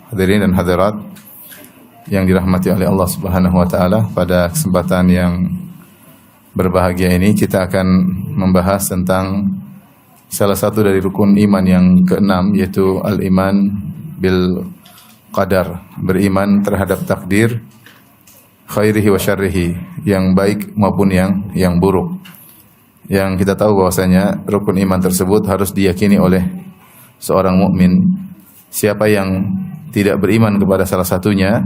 Hadirin dan hadirat yang dirahmati oleh Allah Subhanahu wa taala, pada kesempatan yang berbahagia ini kita akan membahas tentang salah satu dari rukun iman yang keenam, yaitu al-iman bil qadar, beriman terhadap takdir khairihi wa syarrihi, yang baik maupun yang buruk. Yang kita tahu bahwasanya rukun iman tersebut harus diyakini oleh seorang mukmin. Siapa yang tidak beriman kepada salah satunya,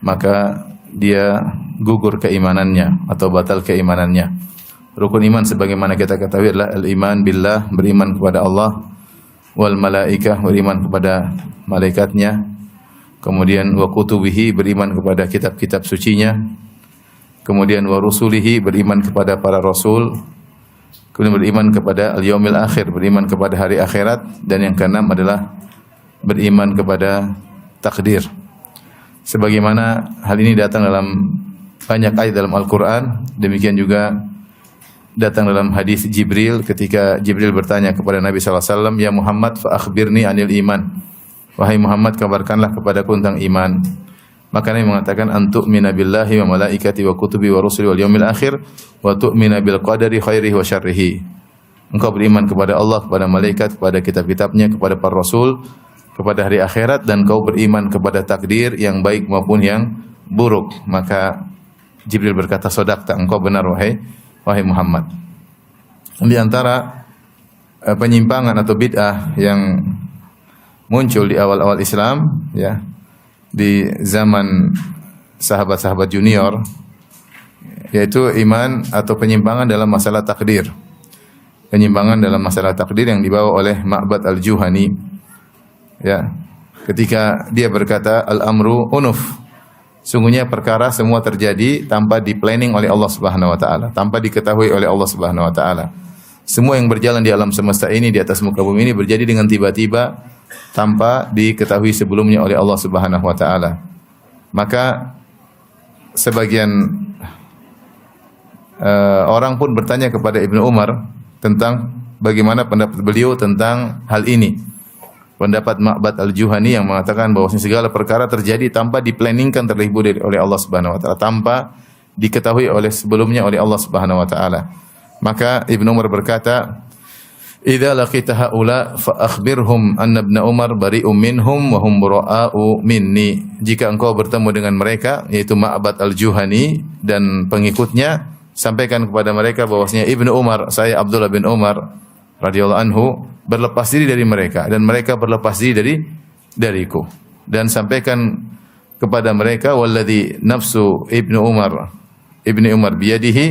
maka dia gugur keimanannya atau batal keimanannya. Rukun iman sebagaimana kita ketahui adalah al-iman billah, beriman kepada Allah, wal malaikah, beriman kepada malaikatnya, kemudian wa kutubihi, beriman kepada kitab-kitab sucinya, kemudian wa rusulihi, beriman kepada para rasul, kemudian beriman kepada al-yaumil akhir, beriman kepada hari akhirat, dan yang keenam adalah beriman kepada takdir. Sebagaimana hal ini datang dalam banyak ayat dalam Al-Quran, demikian juga datang dalam hadis Jibril ketika Jibril bertanya kepada Nabi SAW, "Ya Muhammad, fa akhbirni anil iman." Wahai Muhammad, kabarkanlah kepadaku tentang iman. Maka Nabi mengatakan, "Antu'mina billahi wa malaikati wa kutubi wa rusuli wal yaumil akhir wa tu'mina bil qadari khairihi wa syarrihi." Engkau beriman kepada Allah, kepada malaikat, kepada kitab-kitabnya, kepada para rasul, kepada hari akhirat, dan kau beriman kepada takdir yang baik maupun yang buruk. Maka Jibril berkata, "Shadaqta, engkau benar wahai Muhammad." Di antara penyimpangan atau bid'ah yang muncul di awal-awal Islam, ya, di zaman sahabat-sahabat junior, yaitu iman atau penyimpangan dalam masalah takdir. Penyimpangan dalam masalah takdir yang dibawa oleh Ma'bad al-Juhani. Ya, ketika dia berkata, "Al-amru unuf." Sungguhnya perkara semua terjadi tanpa di-planning oleh Allah Subhanahu wa taala, tanpa diketahui oleh Allah Subhanahu wa taala. Semua yang berjalan di alam semesta ini, di atas muka bumi ini, berjadi dengan tiba-tiba tanpa diketahui sebelumnya oleh Allah Subhanahu wa taala. Maka sebagian orang pun bertanya kepada Ibnu Umar tentang bagaimana pendapat beliau tentang hal ini. Pendapat Ma'bad al-Juhani yang mengatakan bahwa segala perkara terjadi tanpa diplaningkan terlebih dahulu oleh Allah Subhanahu wa taala, tanpa diketahui oleh sebelumnya oleh Allah Subhanahu wa taala. Maka Ibnu Umar berkata, "Idza laqita haula fa akhbirhum anna Ibnu Umar bari'um minhum wa hum bura'u minni." Jika engkau bertemu dengan mereka, yaitu Ma'bad al-Juhani dan pengikutnya, sampaikan kepada mereka bahwasanya Ibnu Umar, saya Abdullah bin Umar radhiyallahu anhu, berlepas diri dari mereka dan mereka berlepas diri dariku. Dan sampaikan kepada mereka, "Walladzi nafsu Ibnu Umar biyadihi,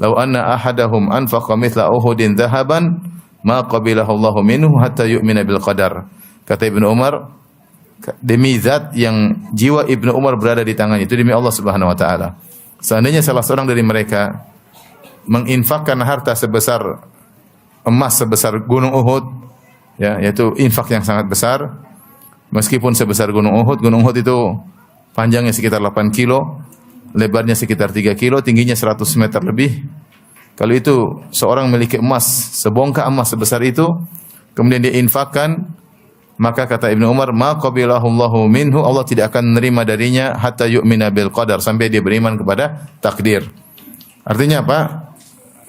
law anna ahadahum anfaqa mithla Uhudin dhahaban ma qabilahu Allahu minhu hatta yu'mina bil qadar." Kata Ibnu Umar, demi zat yang jiwa Ibnu Umar berada di tangannya, itu demi Allah Subhanahu wa taala, seandainya salah seorang dari mereka menginfakkan harta sebesar emas sebesar gunung Uhud, ya, yaitu infak yang sangat besar, meskipun sebesar gunung Uhud itu panjangnya sekitar 8 kilo, lebarnya sekitar 3 kilo, tingginya 100 meter lebih. Kalau itu seorang memiliki emas, sebongkah emas sebesar itu, kemudian dia infakkan, maka kata Ibnu Umar, "Ma qabilahu Allahu minhu," Allah tidak akan menerima darinya hatta yu'mina bil qadar, sampai dia beriman kepada takdir. Artinya apa?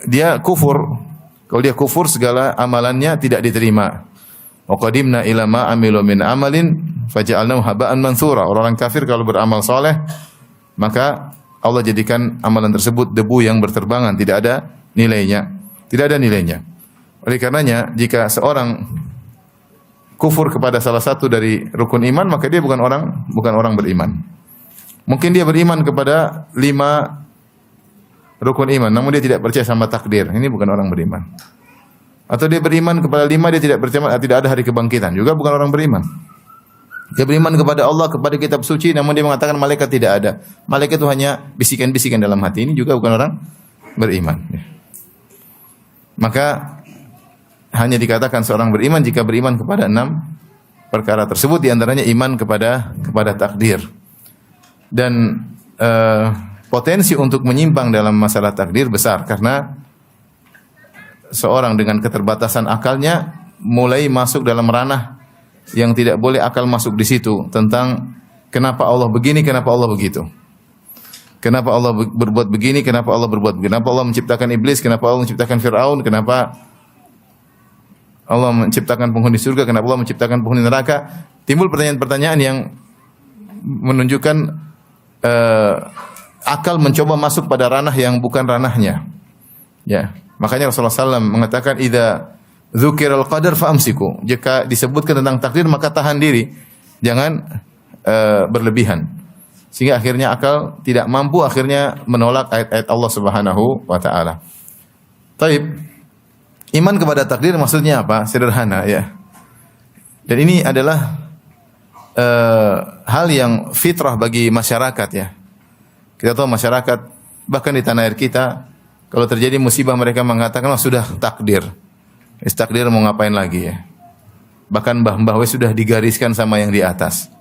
Dia kufur. Kalau dia kufur, segala amalannya tidak diterima. Wa qadimna ila ma amilu min amalin faja'alnahu haba'an mansura. Orang kafir kalau beramal saleh, maka Allah jadikan amalan tersebut debu yang berterbangan, tidak ada nilainya. Tidak ada nilainya. Oleh karenanya, jika seorang kufur kepada salah satu dari rukun iman, maka dia bukan orang beriman. Mungkin dia beriman kepada 5 rukun iman, namun dia tidak percaya sama takdir. Ini bukan orang beriman. Atau dia beriman kepada 5, dia tidak percaya tidak ada hari kebangkitan, juga bukan orang beriman. Dia beriman kepada Allah, kepada kitab suci, namun dia mengatakan malaikat tidak ada. Malaikat itu hanya bisikan-bisikan dalam hati. Ini juga bukan orang beriman. Maka hanya dikatakan seorang beriman jika beriman kepada 6 perkara tersebut, di antaranya iman kepada takdir. Dan potensi untuk menyimpang dalam masalah takdir besar, karena seorang dengan keterbatasan akalnya mulai masuk dalam ranah yang tidak boleh akal masuk di situ tentang kenapa Allah begini, kenapa Allah begitu. Kenapa Allah berbuat begini, kenapa Allah berbuat begini. Kenapa Allah menciptakan iblis, kenapa Allah menciptakan Fir'aun, kenapa Allah menciptakan penghuni surga, kenapa Allah menciptakan penghuni neraka. Timbul pertanyaan-pertanyaan yang menunjukkan akal mencoba masuk pada ranah yang bukan ranahnya. Ya, makanya Rasulullah SAW mengatakan idza dzukiral qadar fa'amsiku. Jika disebutkan tentang takdir maka tahan diri, jangan berlebihan. Sehingga akhirnya akal tidak mampu, akhirnya menolak ayat-ayat Allah Subhanahu wa taala. Taib. Iman kepada takdir maksudnya apa? Sederhana ya. Dan ini adalah hal yang fitrah bagi masyarakat ya. Kita tahu masyarakat bahkan di tanah air kita kalau terjadi musibah mereka mengatakan sudah takdir. Takdir mau ngapain lagi ya? Bahkan mbah-mbah sudah digariskan sama yang di atas.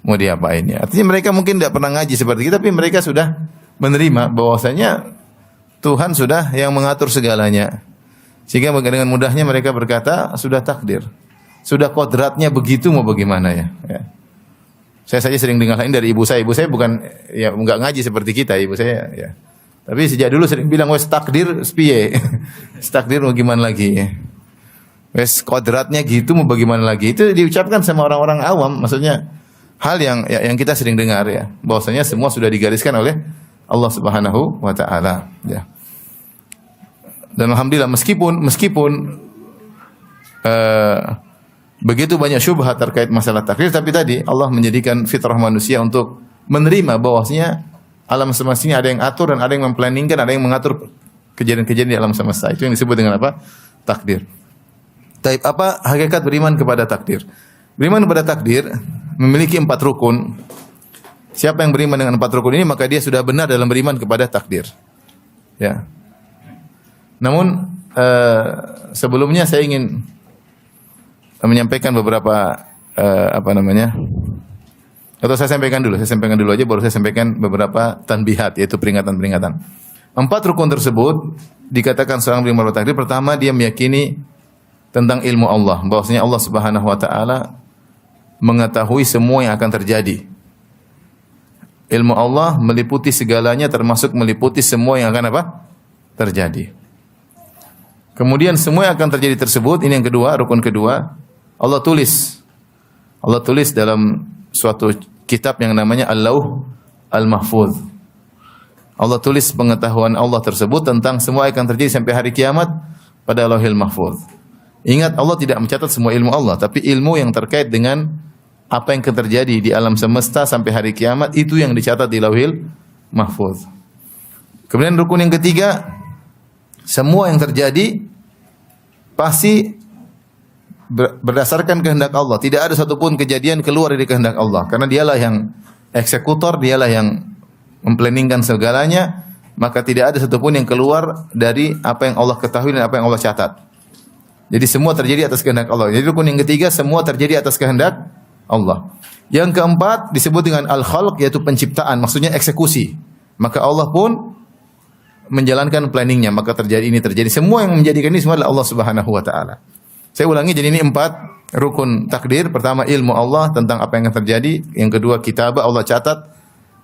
Mau diapain ya? Artinya mereka mungkin tidak pernah ngaji seperti kita, tapi mereka sudah menerima bahwasanya Tuhan sudah yang mengatur segalanya. Sehingga dengan mudahnya mereka berkata sudah takdir, sudah kodratnya begitu, mau bagaimana ya? Saya saja sering dengar ini dari ibu saya. Ibu saya bukan ya enggak ngaji seperti kita, ibu saya ya. Tapi sejak dulu sering bilang wes takdir piye. Takdir mau gimana lagi ya? Wes kodratnya gitu mau bagaimana lagi? Itu diucapkan sama orang-orang awam, maksudnya hal yang kita sering dengar ya, bahwasanya semua sudah digariskan oleh Allah Subhanahu wa taala ya. Dan alhamdulillah meskipun begitu banyak syubhat terkait masalah takdir, tapi tadi Allah menjadikan fitrah manusia untuk menerima bahwasanya alam semesta ini ada yang atur dan ada yang memplanningkan, ada yang mengatur kejadian-kejadian di alam semesta. Itu yang disebut dengan apa? Takdir. Taib, apa hakikat beriman kepada takdir? Beriman kepada takdir memiliki 4 rukun. Siapa yang beriman dengan 4 rukun ini maka dia sudah benar dalam beriman kepada takdir. Ya. Namun sebelumnya saya ingin menyampaikan beberapa atau saya sampaikan dulu aja baru saya sampaikan beberapa tanbihat, yaitu peringatan-peringatan. 4 rukun tersebut dikatakan seorang beriman kepada takdir. Pertama, dia meyakini tentang ilmu Allah, bahwasanya Allah Subhanahu wa taala mengetahui semua yang akan terjadi. Ilmu Allah meliputi segalanya, termasuk meliputi semua yang akan apa? Terjadi. Kemudian semua yang akan terjadi tersebut, ini yang kedua, rukun kedua, Allah tulis. Allah tulis dalam suatu kitab yang namanya Al-Lauh Al-Mahfuz. Allah tulis pengetahuan Allah tersebut tentang semua yang akan terjadi sampai hari kiamat pada Lauhil Mahfuz. Ingat, Allah tidak mencatat semua ilmu Allah, tapi ilmu yang terkait dengan apa yang akan terjadi di alam semesta sampai hari kiamat, itu yang dicatat di Lauhil Mahfuz. Kemudian rukun yang ketiga, semua yang terjadi pasti berdasarkan kehendak Allah. Tidak ada satupun kejadian keluar dari kehendak Allah, karena dialah yang eksekutor, dialah yang memplanningkan segalanya, maka tidak ada satupun yang keluar dari apa yang Allah ketahui dan apa yang Allah catat. Jadi semua terjadi atas kehendak Allah. Jadi rukun yang ketiga, semua terjadi atas kehendak Allah. Yang keempat disebut dengan al-khalq, yaitu penciptaan, maksudnya eksekusi. Maka Allah pun menjalankan planningnya, maka terjadi ini terjadi. Semua yang menjadikan ini semua adalah Allah Subhanahu wa taala. Saya ulangi, jadi ini 4 rukun takdir. Pertama, ilmu Allah tentang apa yang akan terjadi. Yang kedua, kitabah, Allah catat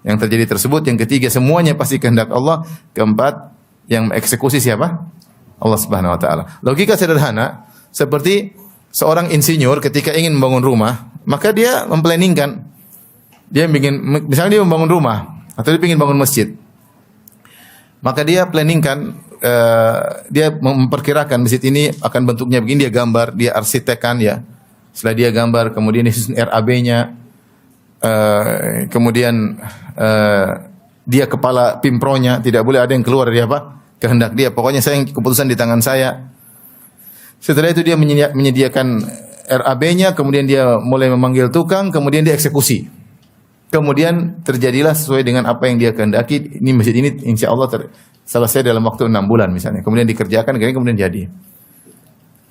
yang terjadi tersebut. Yang ketiga, semuanya pasti kehendak Allah. Keempat, yang mengeksekusi siapa? Allah Subhanahu wa taala. Logika sederhana, seperti seorang insinyur ketika ingin membangun rumah, maka dia memplanningkan. Dia misalnya dia membangun rumah atau dia ingin bangun masjid. Maka dia planningkan, dia memperkirakan masjid ini akan bentuknya begini, dia gambar, dia arsitekkan ya. Setelah dia gambar, kemudian dia susun RAB-nya, kemudian dia kepala pimpronya, tidak boleh ada yang keluar dari apa? Kehendak dia. Pokoknya keputusan di tangan saya. Setelah itu dia menyediakan RAB-nya, kemudian dia mulai memanggil tukang, kemudian dia eksekusi. Kemudian terjadilah sesuai dengan apa yang dia kehendaki. Ini masjid ini insya Allah selesai dalam waktu 6 bulan misalnya. Kemudian dikerjakan, kemudian jadi.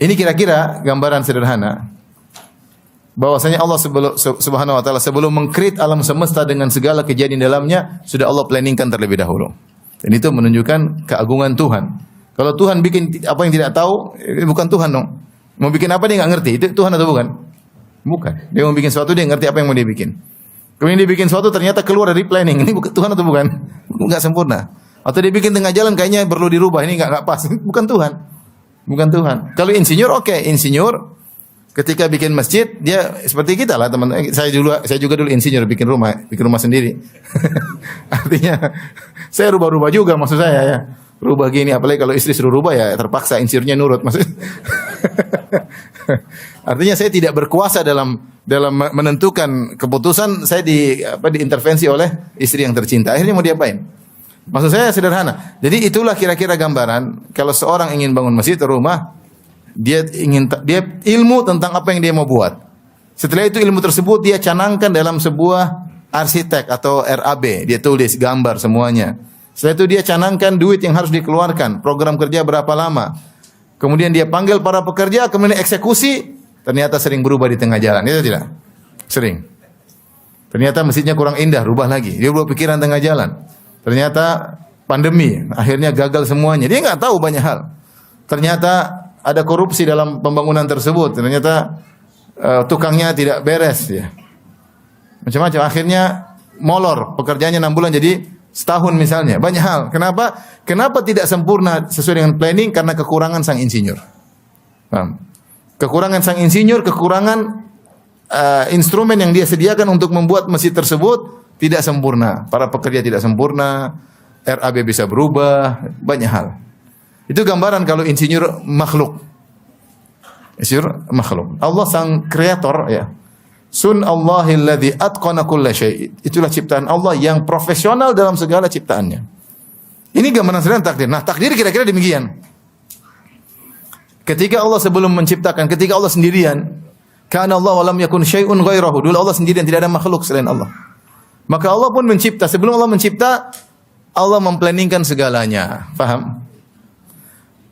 Ini kira-kira gambaran sederhana bahwasanya Allah Subhanahu wa taala sebelum meng-create alam semesta dengan segala kejadian dalamnya, sudah Allah planningkan terlebih dahulu. Dan itu menunjukkan keagungan Tuhan. Kalau Tuhan bikin apa yang tidak tahu, bukan Tuhan dong. Mau bikin apa dia nggak ngerti, itu Tuhan atau bukan? Bukan. Dia mau bikin sesuatu, dia ngerti apa yang mau dia bikin. Kemudian dia bikin sesuatu ternyata keluar dari planning. Ini bukan Tuhan atau bukan? Enggak sempurna. Atau dia bikin tengah jalan kayaknya perlu dirubah. Ini enggak pas. Bukan Tuhan. Bukan Tuhan. Kalau insinyur oke, insinyur ketika bikin masjid dia seperti kita lah teman. Saya juga dulu insinyur bikin rumah sendiri. Artinya saya rubah-rubah juga maksud saya ya. Rubah gini apalagi kalau istri suruh rubah ya terpaksa insinyurnya nurut maksud. Artinya saya tidak berkuasa dalam menentukan keputusan, saya diintervensi oleh istri yang tercinta. Akhirnya mau diapain? Maksud saya sederhana. Jadi itulah kira-kira gambaran kalau seorang ingin bangun masjid atau rumah, dia ilmu tentang apa yang dia mau buat. Setelah itu ilmu tersebut dia canangkan dalam sebuah arsitek atau RAB, dia tulis gambar semuanya. Setelah itu dia canangkan duit yang harus dikeluarkan, program kerja berapa lama. Kemudian dia panggil para pekerja, kemudian eksekusi, ternyata sering berubah di tengah jalan. Itu tidak? Sering. Ternyata masjidnya kurang indah, rubah lagi. Dia berubah pikiran tengah jalan. Ternyata pandemi, akhirnya gagal semuanya. Dia nggak tahu banyak hal. Ternyata ada korupsi dalam pembangunan tersebut. Ternyata tukangnya tidak beres. Ya. Macam-macam. Akhirnya molor, pekerjaannya 6 bulan jadi setahun misalnya. Banyak hal. Kenapa? Kenapa tidak sempurna sesuai dengan planning? Karena kekurangan sang insinyur. Paham? Kekurangan sang insinyur, kekurangan instrumen yang dia sediakan untuk membuat masjid tersebut tidak sempurna. Para pekerja tidak sempurna, RAB bisa berubah, banyak hal. Itu gambaran kalau insinyur makhluk. Insinyur makhluk. Allah sang kreator ya. Sun Allahil ladzi atqana kulla syai'. Itulah ciptaan Allah yang profesional dalam segala ciptaannya. Ini gambaran sederhana takdir. Nah, takdir kira-kira demikian. Ketika Allah sebelum menciptakan, ketika Allah sendirian, kana Allah wa lam yakun syai'un ghairahu. Dulu Allah sendirian, tidak ada makhluk selain Allah. Maka Allah pun mencipta. Sebelum Allah mencipta, Allah memplanningkan segalanya. Faham?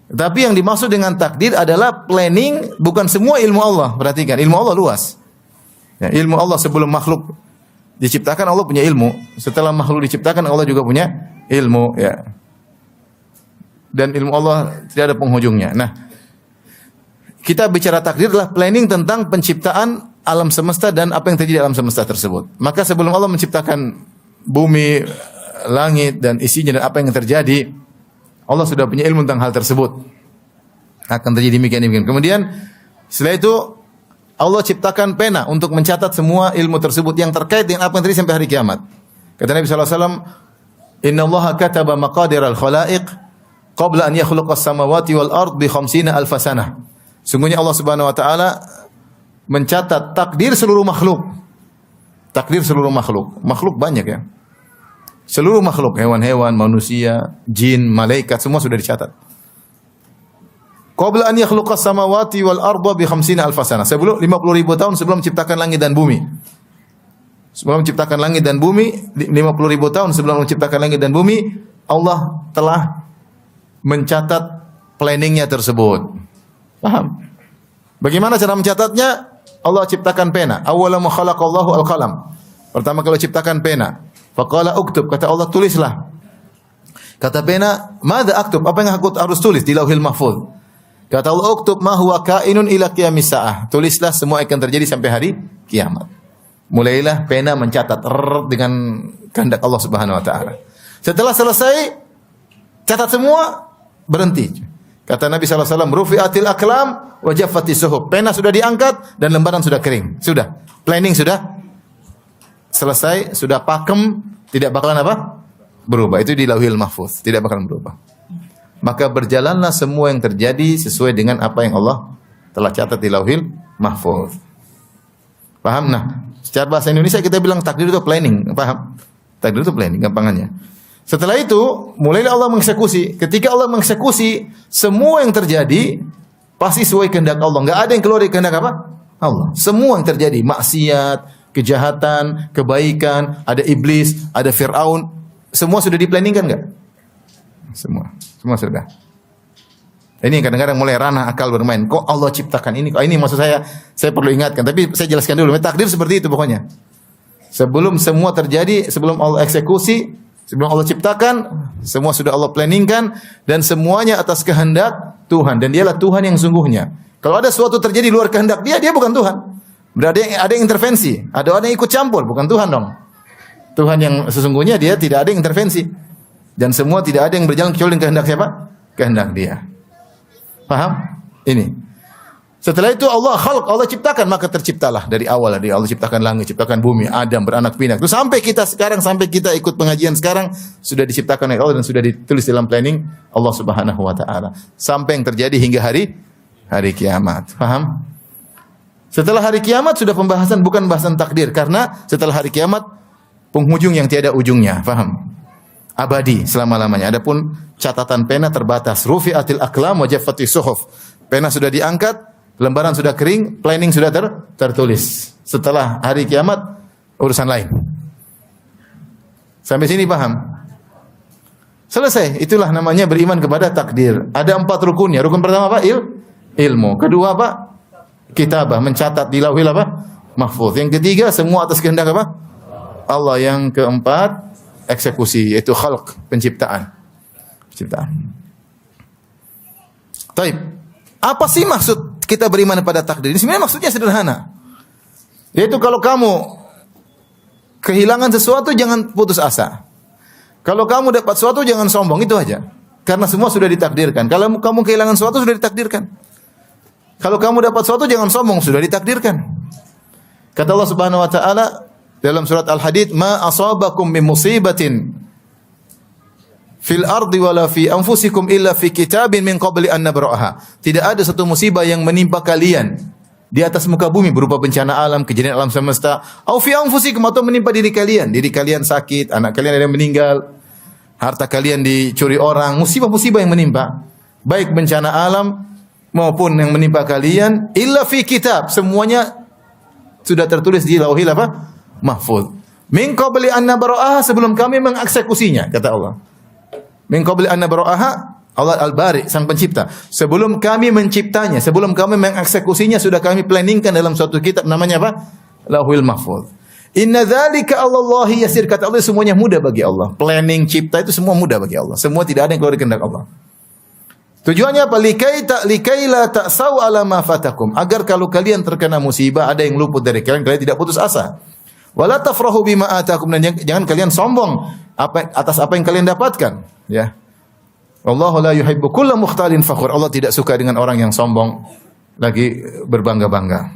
Tapi yang dimaksud dengan takdir adalah planning, bukan semua ilmu Allah. Perhatikan, ilmu Allah luas. Ya, ilmu Allah sebelum makhluk diciptakan, Allah punya ilmu. Setelah makhluk diciptakan, Allah juga punya ilmu. Ya. Dan ilmu Allah tidak ada penghujungnya. Nah, kita bicara takdir adalah planning tentang penciptaan alam semesta dan apa yang terjadi di alam semesta tersebut. Maka sebelum Allah menciptakan bumi, langit dan isinya dan apa yang terjadi, Allah sudah punya ilmu tentang hal tersebut. Akan terjadi demikian. Kemudian setelah itu Allah ciptakan pena untuk mencatat semua ilmu tersebut yang terkait dengan apa yang terjadi sampai hari kiamat. Kata Nabi sallallahu alaihi wasallam, "Inna Allaha kataba maqadir al-khalaiq qabla an yakhluqa as-samawati wal ard bi 50 alf sanah." Sungguhnya Allah Subhanahu wa taala mencatat takdir seluruh makhluk. Takdir seluruh makhluk. Makhluk banyak ya. Seluruh makhluk, hewan-hewan, manusia, jin, malaikat, semua sudah dicatat. Qabla an yakhluqas samawati wal arda bi 50 alf sanah. Sebelum 50.000 tahun sebelum menciptakan langit dan bumi. Sebelum menciptakan langit dan bumi, 50.000 tahun sebelum menciptakan langit dan bumi, Allah telah mencatat planningnya tersebut. Paham? Bagaimana cara mencatatnya? Allah ciptakan pena. Awwala ma khalaqallahu al-qalam. Pertama kali ciptakan pena. Faqala uktub, kata Allah tulislah. Kata pena, "Madza aktub?" Apa yang aku harus tulis di Lauhil Mahfuz? Kata Allah, "Uktub ma huwa kainun ila qiyamis saah." Tulislah semua akan terjadi sampai hari kiamat. Mulailah pena mencatat dengan kehendak Allah Subhanahu wa taala. Setelah selesai catat semua, berhenti. Kata Nabi sallallahu alaihi wasallam, "Rufi'atil aqlam wa jaffatis suhuf." Pena sudah diangkat dan lembaran sudah kering. Sudah. Planning sudah selesai, sudah pakem, tidak bakalan apa? Berubah. Itu di Lauhil Mahfuz, tidak bakalan berubah. Maka berjalanlah semua yang terjadi sesuai dengan apa yang Allah telah catat di Lauhil Mahfuz. Paham? Nah, secara bahasa Indonesia kita bilang takdir itu planning. Paham? Takdir itu planning, gampangannya. Setelah itu, mulailah Allah mengeksekusi. Ketika Allah mengeksekusi, semua yang terjadi pasti sesuai kehendak Allah. Enggak ada yang keluar dari kehendak apa? Allah. Semua yang terjadi, maksiat, kejahatan, kebaikan, ada iblis, ada Fir'aun, semua sudah diplanningkan enggak? Semua sudah. Ini kadang-kadang mulai ranah akal bermain. Kok Allah ciptakan ini? Kok ini maksud saya perlu ingatkan. Tapi saya jelaskan dulu. Takdir seperti itu pokoknya. Sebelum semua terjadi, sebelum Allah eksekusi, sebelum Allah ciptakan, semua sudah Allah planningkan dan semuanya atas kehendak Tuhan dan dialah Tuhan yang sungguhnya. Kalau ada sesuatu terjadi luar kehendak dia bukan Tuhan. Berarti ada yang intervensi, ada orang yang ikut campur, bukan Tuhan dong. Tuhan yang sesungguhnya dia tidak ada yang intervensi. Dan semua tidak ada yang berjalan kecuali dengan kehendak siapa? Kehendak dia. Paham? Ini. Setelah itu Allah ciptakan, maka terciptalah dari awal. Dari Allah ciptakan langit, ciptakan bumi, Adam beranak pinak. Terus sampai kita sekarang, sampai kita ikut pengajian sekarang, sudah diciptakan oleh Allah dan sudah ditulis dalam planning Allah Subhanahu wa taala. Sampai yang terjadi hingga hari kiamat. Paham? Setelah hari kiamat sudah pembahasan, bukan bahasan takdir, karena setelah hari kiamat penghujung yang tiada ujungnya. Paham? Abadi selama-lamanya. Adapun catatan pena terbatas. Rufi'atil aqlam wa jaffatis suhuf. Pena sudah diangkat, lembaran sudah kering, planning sudah tertulis. Setelah hari kiamat urusan lain. Sampai sini paham? Selesai. Itulah namanya beriman kepada takdir. Ada 4 rukunnya. Rukun pertama apa? Ilmu. Kedua apa? Kitabah, mencatat di lauhil apa? Mahfuz. Yang ketiga semua atas kehendak apa? Allah. Yang keempat eksekusi, yaitu khalq, penciptaan. Taib. Apa sih maksud kita beriman pada takdir? Ini sebenarnya maksudnya sederhana. Yaitu kalau kamu kehilangan sesuatu jangan putus asa. Kalau kamu dapat sesuatu jangan sombong, itu aja. Karena semua sudah ditakdirkan. Kalau kamu kehilangan sesuatu sudah ditakdirkan. Kalau kamu dapat sesuatu jangan sombong, sudah ditakdirkan. Kata Allah Subhanahu wa taala dalam surat Al-Hadid, "Ma asabakum min musibatin fil ardi wala fi anfusikum illa fi kitabin min qabli an nabra'aha." Tidak ada satu musibah yang menimpa kalian di atas muka bumi berupa bencana alam, kejadian alam semesta, au fi anfusikum, atau menimpa diri kalian. Diri kalian sakit, anak kalian ada yang meninggal, harta kalian dicuri orang, musibah-musibah yang menimpa, baik bencana alam maupun yang menimpa kalian, illa fi kitab, semuanya sudah tertulis di lauhil apa? Mahfuz. Min qabli an nabra'aha, sebelum kami mengeksekusinya, kata Allah. Min qabli an nabra'aha, Allah Al-Bari, sang pencipta. Sebelum kami menciptanya, sebelum kami mengeksekusinya, sudah kami planningkan dalam suatu kitab namanya apa? Lauhul Mahfuz. Inna dzalika 'alallahi yasir, kata Allah, semuanya mudah bagi Allah. Planning cipta itu semua mudah bagi Allah. Semua tidak ada yang keluar dari kehendak Allah. Tujuannya apa? Likai la ta'sau 'ala ma fatakum. Agar kalau kalian terkena musibah, ada yang luput dari kalian, kalian tidak putus asa. Wala tafrahu bima atakum, dan jangan kalian sombong atas apa yang kalian dapatkan, ya. Wallahu la yuhibbu kulla mukhtalin fakhur. Allah tidak suka dengan orang yang sombong lagi berbangga-bangga.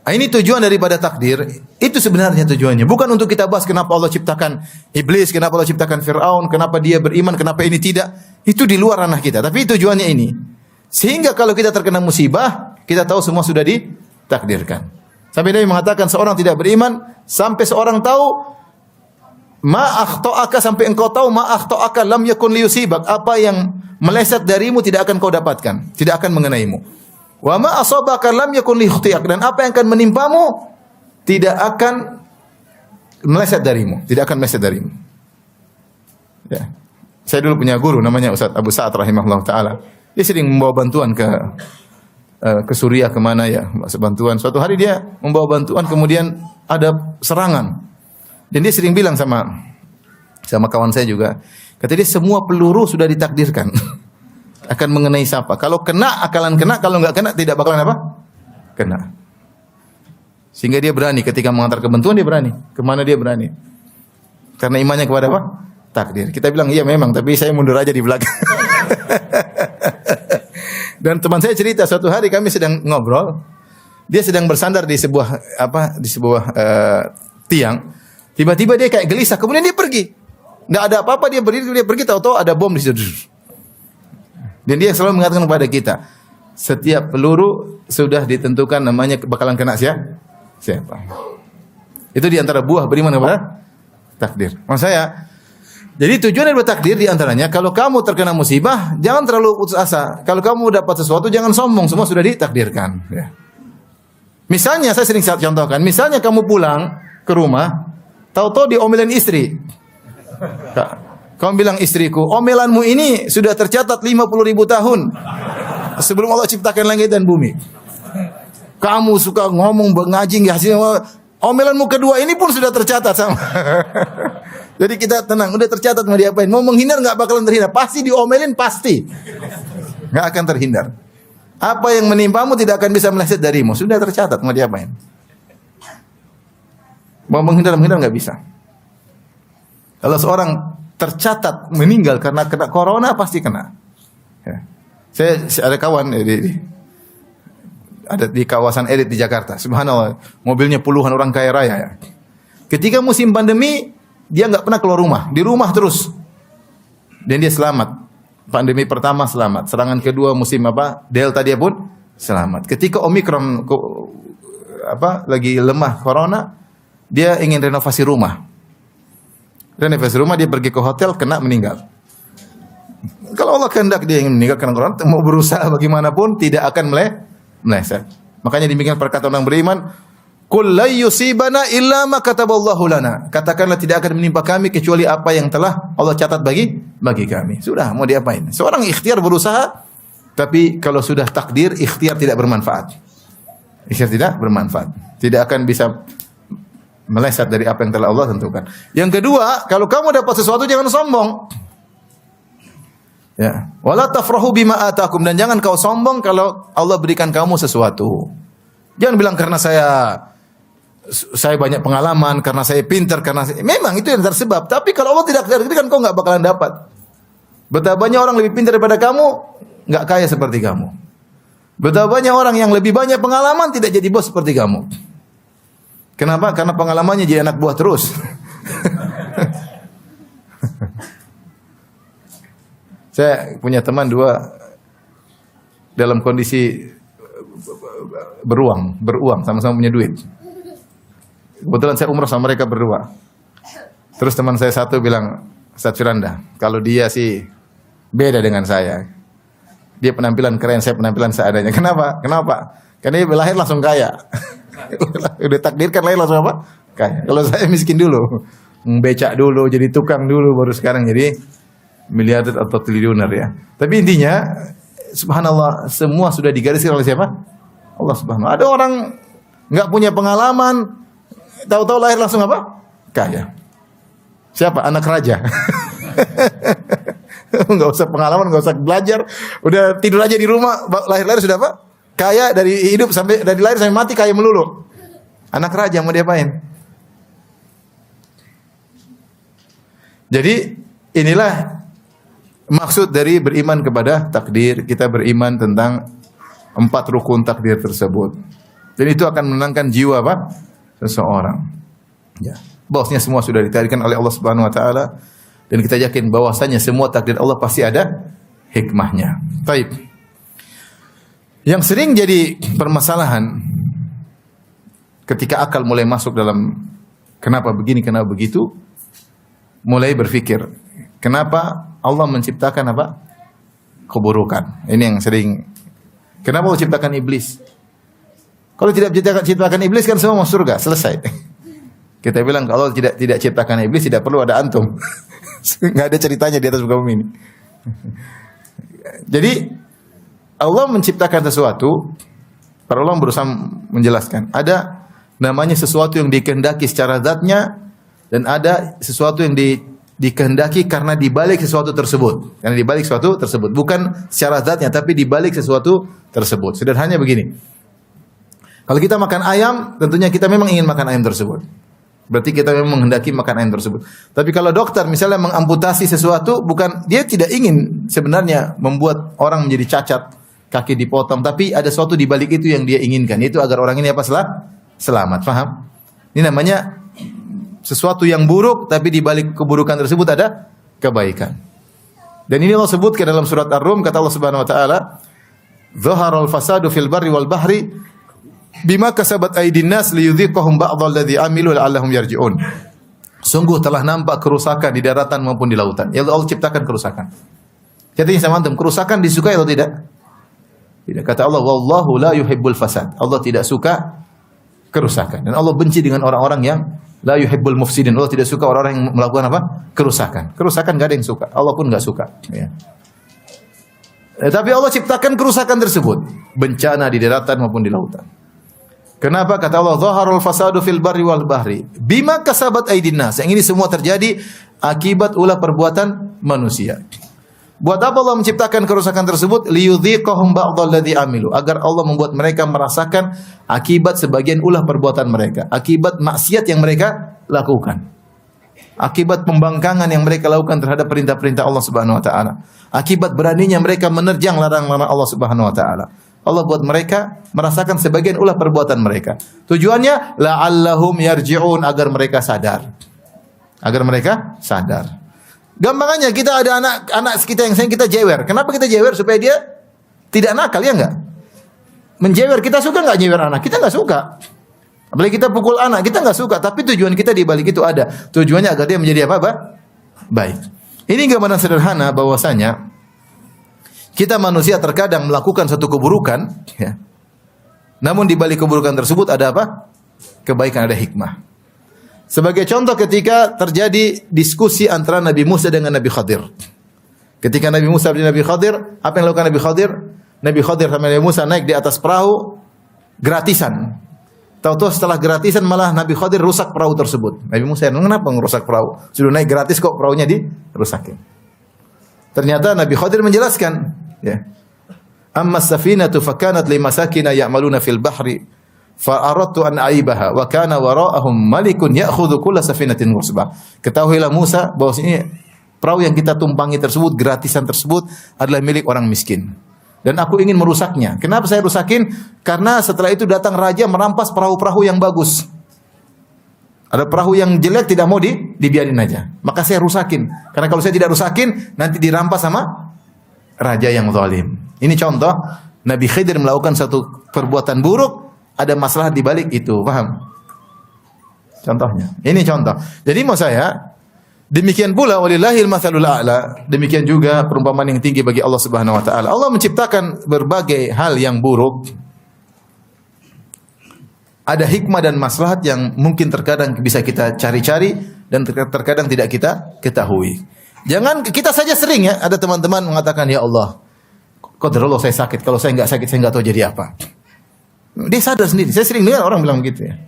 Ini tujuan daripada takdir. Itu sebenarnya tujuannya. Bukan untuk kita bahas kenapa Allah ciptakan iblis, kenapa Allah ciptakan Fir'aun, kenapa dia beriman, kenapa ini tidak. Itu di luar ranah kita. Tapi tujuannya ini. Sehingga kalau kita terkena musibah, kita tahu semua sudah ditakdirkan. Sampai Nabi mengatakan seorang tidak beriman sampai seorang tahu ma akhta'aka, sampai engkau tahu ma akhta'aka lam yakun liyusibak, apa yang meleset darimu tidak akan kau dapatkan, tidak akan mengenaimu. Wa ma asabaka lam yakun liyukhti'ak, dan apa yang akan menimpamu tidak akan meleset darimu, tidak akan meleset darimu. Ya. Saya dulu punya guru namanya Ustaz Abu Sa'ad rahimahullah taala. Dia sering membawa bantuan ke Suriah, kemana ya, bantuan. Suatu hari dia membawa bantuan, kemudian ada serangan. Dan dia sering bilang sama kawan saya juga, kata dia semua peluru sudah ditakdirkan akan mengenai siapa. Kalau kena akalan kena, kalau enggak kena tidak bakalan apa? Kena. Sehingga dia berani ketika mengantar kebentuan, dia berani. Kemana dia berani? Karena imannya kepada apa? Takdir. Kita bilang iya memang, tapi saya mundur aja di belakang. Dan teman saya cerita suatu hari kami sedang ngobrol, dia sedang bersandar di sebuah tiang, tiba-tiba dia kayak gelisah, kemudian dia pergi, nggak ada apa-apa, dia berdiri, dia pergi, tahu-tahu ada bom di situ. Dan dia selalu mengatakan kepada kita, setiap peluru sudah ditentukan namanya bakalan kena siapa. Itu diantara buah beriman kepada takdir. Maksud saya, jadi tujuan dari takdir diantaranya, kalau kamu terkena musibah, jangan terlalu putus asa. Kalau kamu dapat sesuatu, jangan sombong. Semua sudah ditakdirkan. Ya. Misalnya, saya sering contohkan. Misalnya kamu pulang ke rumah, tahu-tahu diomelin istri. Kamu bilang istriku, omelanmu ini sudah tercatat 50.000 tahun sebelum Allah ciptakan langit dan bumi. Kamu suka ngomong ngaji nggak sih? Omelanmu kedua ini pun sudah tercatat sama. Jadi kita tenang, udah tercatat mau diapain. Mau menghindar nggak bakalan terhindar. Pasti diomelin, pasti nggak akan terhindar. Apa yang menimpamu tidak akan bisa meleset darimu. Sudah tercatat, mau diapain? Mau menghindar nggak bisa. Kalau seorang tercatat meninggal karena kena corona, pasti kena. Ya. Saya ada kawan ada di kawasan elit di Jakarta. Subhanallah, mobilnya puluhan orang kaya raya. Ya. Ketika musim pandemi, dia nggak pernah keluar rumah, di rumah terus. Dan dia selamat. Pandemi pertama selamat, serangan kedua musim Delta dia pun selamat. Ketika Omikron lagi lemah corona, dia ingin renovasi rumah. Renovasi rumah, dia pergi ke hotel, kena, meninggal. Kalau Allah kehendak dia ingin meninggal karena corona, mau berusaha bagaimanapun tidak akan meleset. Makanya demikian perkataan orang beriman, "Qul la yusibana illa ma kataballahu lana." Katakanlah tidak akan menimpa kami kecuali apa yang telah Allah catat bagi kami. Sudah, mau diapain? Seorang ikhtiar berusaha, tapi kalau sudah takdir, ikhtiar tidak bermanfaat. Ikhtiar tidak bermanfaat. Tidak akan bisa meleset dari apa yang telah Allah tentukan. Yang kedua, kalau kamu dapat sesuatu jangan sombong. Ya, wala tafrahu bima atakum, dan jangan kau sombong kalau Allah berikan kamu sesuatu. Jangan bilang karena saya banyak pengalaman, karena saya pintar, memang itu yang tersebab. Tapi kalau Allah tidak takdirkan, kau nggak bakalan dapat. Betapa banyak orang lebih pintar daripada kamu, nggak kaya seperti kamu. Betapa banyak orang yang lebih banyak pengalaman tidak jadi bos seperti kamu. Kenapa? Karena pengalamannya jadi anak buah terus. Saya punya teman dua dalam kondisi beruang, sama-sama punya duit. Kebetulan saya umrah sama mereka berdua. Terus teman saya satu bilang, Ustaz Firanda, kalau dia sih beda dengan saya. Dia penampilan keren, saya penampilan seadanya. Kenapa? Karena dia lahir langsung kaya. Udah takdirkan lahir langsung apa? Kaya. Kalau saya miskin dulu, becak dulu, jadi tukang dulu, baru sekarang jadi miliarder atau triliuner ya. Tapi intinya, subhanallah, semua sudah digariskan oleh siapa? Allah Subhanahu. Ada orang nggak punya pengalaman, tahu-tahu lahir langsung apa? Kaya. Siapa? Anak raja. Nggak usah pengalaman, nggak usah belajar, udah tidur aja di rumah, lahir-lahir sudah apa? Kaya dari hidup sampai dari lahir sampai mati kaya melulu. Anak raja, mau diapain? Jadi inilah maksud dari beriman kepada takdir. Kita beriman tentang 4 rukun takdir tersebut. Dan itu akan menenangkan jiwa seseorang. Ya. Bosnya semua sudah ditakdirkan oleh Allah Subhanahu wa taala, dan kita yakin bahwasanya semua takdir Allah pasti ada hikmahnya. Baik. Yang sering jadi permasalahan ketika akal mulai masuk dalam kenapa begini, kenapa begitu, mulai berpikir, kenapa Allah menciptakan keburukan. Ini yang sering. Kenapa Allah ciptakan iblis? Kalau tidak ciptakan iblis kan semua masuk surga, selesai. Kita bilang kalau tidak ciptakan iblis tidak perlu ada antum. Nggak ada ceritanya di atas muka bumi ini. Jadi Allah menciptakan sesuatu, para ulama berusaha menjelaskan. Ada namanya sesuatu yang dikehendaki secara zatnya, dan ada sesuatu yang dikehendaki karena dibalik sesuatu tersebut. Karena dibalik sesuatu tersebut, bukan secara zatnya, tapi dibalik sesuatu tersebut. Sederhananya begini. Kalau kita makan ayam, tentunya kita memang ingin makan ayam tersebut. Berarti kita memang menghendaki makan ayam tersebut. Tapi kalau dokter misalnya mengamputasi sesuatu, bukan, dia tidak ingin sebenarnya membuat orang menjadi cacat, kaki dipotong, tapi ada sesuatu di balik itu yang dia inginkan, yaitu agar orang ini selamat. Paham? Ini namanya sesuatu yang buruk, tapi di balik keburukan tersebut ada kebaikan. Dan ini Allah sebutkan dalam surat Ar-Rum, kata Allah Subhanahu wa taala, "Dhaharal fasadu fil barri wal bahri bima kasabat aydin nas liyudhiqahum ba'dhal ladzi amilu la'allahum yarji'un." Sungguh telah nampak kerusakan di daratan maupun di lautan. Ya Allah ciptakan kerusakan. Jadi sama antum, kerusakan disukai atau tidak? Tidak. Kata Allah, "Wallahu la yuhibbul fasad." Allah tidak suka kerusakan. Dan Allah benci dengan orang-orang yang la yuhibbul mufsidin. Allah tidak suka orang-orang yang melakukan kerusakan. Kerusakan enggak ada yang suka. Allah pun enggak suka, ya. Tapi Allah ciptakan kerusakan tersebut, bencana di daratan maupun di lautan. Kenapa? Kata Allah, "Dhaharul fasadu fil barri wal bahri bima kasabat aydin nas." Yang ini semua terjadi akibat ulah perbuatan manusia. Buat apa Allah menciptakan kerusakan tersebut? Liyudhiqahum ba'dalladzi amilu, agar Allah membuat mereka merasakan akibat sebagian ulah perbuatan mereka, akibat maksiat yang mereka lakukan, akibat pembangkangan yang mereka lakukan terhadap perintah-perintah Allah Subhanahu wa taala, akibat beraninya mereka menerjang larangan-larangan Allah Subhanahu wa taala. Allah buat mereka merasakan sebagian ulah perbuatan mereka. Tujuannya la'allahum yarji'un, agar mereka sadar. Agar mereka sadar. Gampangannya kita ada anak kita yang sayang kita jewer. Kenapa kita jewer? Supaya dia tidak nakal, ya enggak? Menjewer, kita suka enggak jewer anak? Kita enggak suka. Apalagi kita pukul anak, kita enggak suka. Tapi tujuan kita di balik itu ada. Tujuannya agar dia menjadi apa? Baik. Ini gambaran sederhana bahwasanya kita manusia terkadang melakukan satu keburukan, ya. Namun di balik keburukan tersebut ada apa? Kebaikan, ada hikmah. Sebagai contoh ketika terjadi diskusi antara Nabi Musa dengan Nabi Khadir. Ketika Nabi Musa dan Nabi Khadir, apa yang dilakukan Nabi Khadir? Nabi Khadir sama Nabi Musa naik di atas perahu gratisan. Tahu-tahu setelah gratisan malah Nabi Khadir rusak perahu tersebut. Nabi Musa, kenapa merusak perahu? Sudah naik gratis kok perahunya dirusakin. Ternyata Nabi Khadir menjelaskan, ya. Amma as-safinatu fakanat limasakina ya'maluna fil bahri fa aradtu an aibaha wa kana wara'ahum malikun ya'khudhu kulla safinatin ghusbah. Ketahuilah Musa bahwasanya perahu yang kita tumpangi tersebut, gratisan tersebut adalah milik orang miskin. Dan aku ingin merusaknya. Kenapa saya rusakin? Karena setelah itu datang raja merampas perahu-perahu yang bagus. Ada perahu yang jelek tidak mau dibiarin aja. Maka saya rusakin. Karena kalau saya tidak rusakin, nanti dirampas sama raja yang zalim. Ini contoh Nabi Khidir melakukan satu perbuatan buruk, ada masalah di balik itu, paham? Contohnya. Ini contoh. Jadi mau saya, demikian pula walillahil matsalul a'la, demikian juga perumpamaan yang tinggi bagi Allah Subhanahu wa taala. Allah menciptakan berbagai hal yang buruk. Ada hikmah dan maslahat yang mungkin terkadang bisa kita cari-cari dan terkadang tidak kita ketahui. Jangan kita saja sering, ya, ada teman-teman mengatakan, ya Allah, qadarullah saya sakit, kalau saya enggak sakit saya enggak tahu jadi apa. Dia sadar sendiri. Saya sering dengar orang bilang begitu, ya.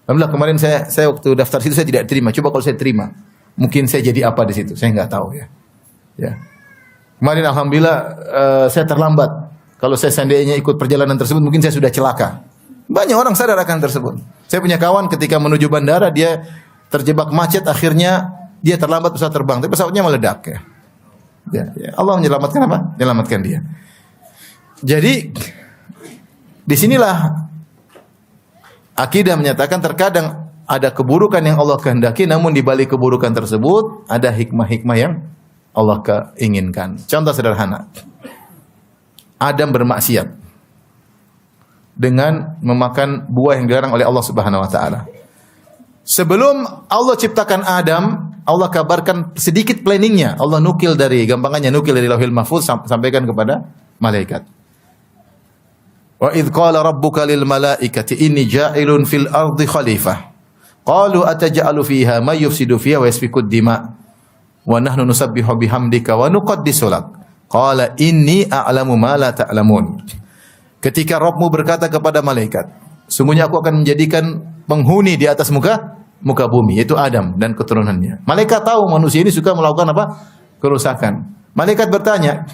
Alhamdulillah kemarin saya waktu daftar situ saya tidak terima. Coba kalau saya terima, mungkin saya jadi apa di situ? Saya enggak tahu, ya. Ya. Kemarin alhamdulillah saya terlambat. Kalau saya seandainya ikut perjalanan tersebut, mungkin saya sudah celaka. Banyak orang sadar akan tersebut. Saya punya kawan ketika menuju bandara, dia terjebak macet, akhirnya dia terlambat pesawat terbang, tapi pesawatnya meledak, ya. Ya. Allah menyelamatkan apa? Menyelamatkan dia. Jadi disinilah akidah menyatakan terkadang ada keburukan yang Allah kehendaki, namun di balik keburukan tersebut ada hikmah-hikmah yang Allah keinginkan. Contoh sederhana, Adam bermaksiat dengan memakan buah yang dilarang oleh Allah Subhanahu wa taala. Sebelum Allah ciptakan Adam, Allah kabarkan sedikit planningnya. Allah nukil dari Lauhil Mahfuz sampaikan kepada malaikat. Wa idz qala rabbuka lil malaikati inni ja'ilun fil ardi khalifah. Qalu ataj'alu fiha may yufsidu fiha wa yasfiku ad-dima' wa nahnu nusabbihu bihamdika wa nuqaddisu lak. Qala inni a'lamu ma la ta'lamun. Ketika Rabbmu berkata kepada malaikat, sungguhnya aku akan menjadikan penghuni di atas muka bumi, yaitu Adam dan keturunannya. Malaikat tahu manusia ini suka melakukan apa? Kerusakan. Malaikat bertanya,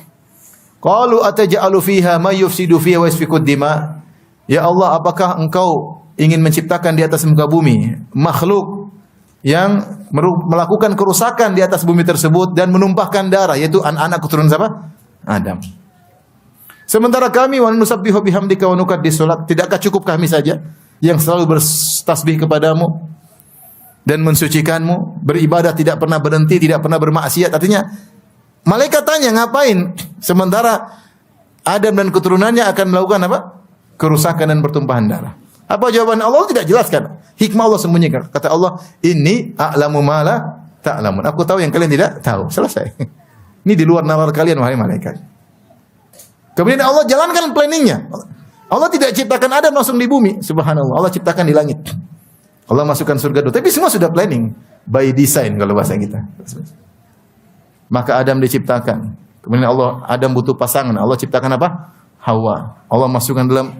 qalu ataj'alu fiha may yufsidu fiha wa yasfiku ad-dima'. Ya Allah, apakah engkau ingin menciptakan di atas muka bumi makhluk yang melakukan kerusakan di atas bumi tersebut dan menumpahkan darah, yaitu anak keturunan siapa? Adam. Sementara kami wa nusabbihu bihamdika wa nuqaddisu lak, tidakkah cukup kami saja yang selalu bertasbih kepadamu dan mensucikanmu, beribadah tidak pernah berhenti, tidak pernah bermaksiat? Artinya malaikat tanya, ngapain? Sementara Adam dan keturunannya akan melakukan apa? Kerusakan dan pertumpahan darah. Apa jawaban Allah? Tidak jelaskan. Hikmah Allah sembunyikan. Kata Allah, inni a'lamu ma la ta'lamun. Aku tahu yang kalian tidak tahu. Selesai. Ini di luar nalar kalian, wahai malaikat. Kemudian Allah jalankan planningnya. Allah tidak ciptakan Adam langsung di bumi. Subhanallah. Allah ciptakan di langit. Allah masukkan surga dulu. Tapi semua sudah planning. By design kalau bahasa kita. Maka Adam diciptakan. Kemudian Adam butuh pasangan. Allah ciptakan apa? Hawa. Allah masukkan dalam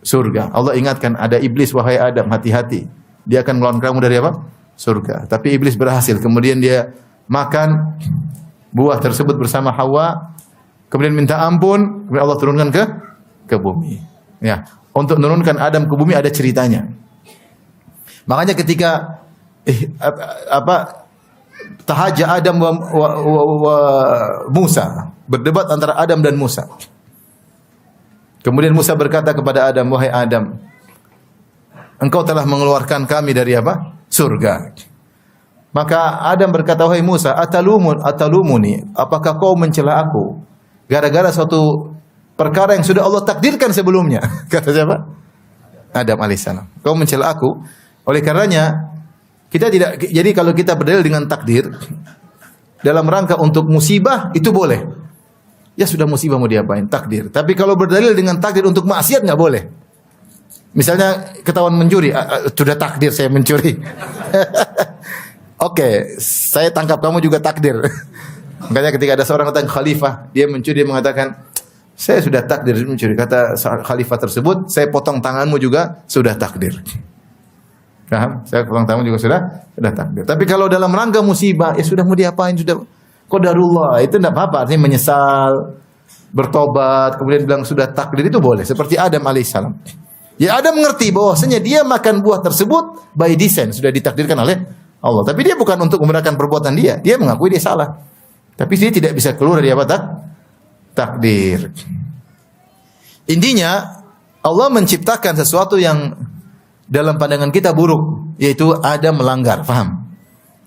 surga. Allah ingatkan, ada iblis, wahai Adam, hati-hati. Dia akan melawan kamu dari apa? Surga. Tapi iblis berhasil. Kemudian dia makan buah tersebut bersama Hawa, kemudian minta ampun, kemudian Allah turunkan ke bumi. Ya, untuk menurunkan Adam ke bumi ada ceritanya. Makanya ketika tahajja Adam wa Musa, berdebat antara Adam dan Musa. Kemudian Musa berkata kepada Adam, "Wahai Adam, engkau telah mengeluarkan kami dari apa? Surga." Maka Adam berkata, "Wahai Musa, atalumuni, apakah kau mencela aku gara-gara suatu perkara yang sudah Allah takdirkan sebelumnya?" Kata siapa? Adam alaihissalam. "Kau mencela aku." Oleh karenanya kita tidak, jadi kalau kita berdalil dengan takdir dalam rangka untuk musibah itu boleh. Ya sudah musibah mau diapain? Takdir. Tapi kalau berdalil dengan takdir untuk maksiat nggak boleh. Misalnya ketahuan mencuri, sudah takdir saya mencuri. Oke, saya tangkap kamu juga takdir. Makanya ketika ada seorang datang khalifah, dia mencuri, dia mengatakan, saya sudah takdir mencuri. Kata khalifah tersebut, saya potong tanganmu juga sudah takdir. Paham? Saya potong tanganmu juga sudah takdir. Tapi kalau dalam rangka musibah, ya sudah mau diapain, sudah qadarullah, itu tidak apa-apa, artinya menyesal, bertobat, kemudian bilang sudah takdir, itu boleh. Seperti Adam alaihissalam. Ya Adam mengerti bahwasanya dia makan buah tersebut by design, sudah ditakdirkan oleh Allah. Tapi dia bukan untuk membenarkan perbuatan dia. Dia mengakui dia salah. Tapi dia tidak bisa keluar dari apa? Takdir. Intinya Allah menciptakan sesuatu yang dalam pandangan kita buruk, yaitu Adam melanggar, paham?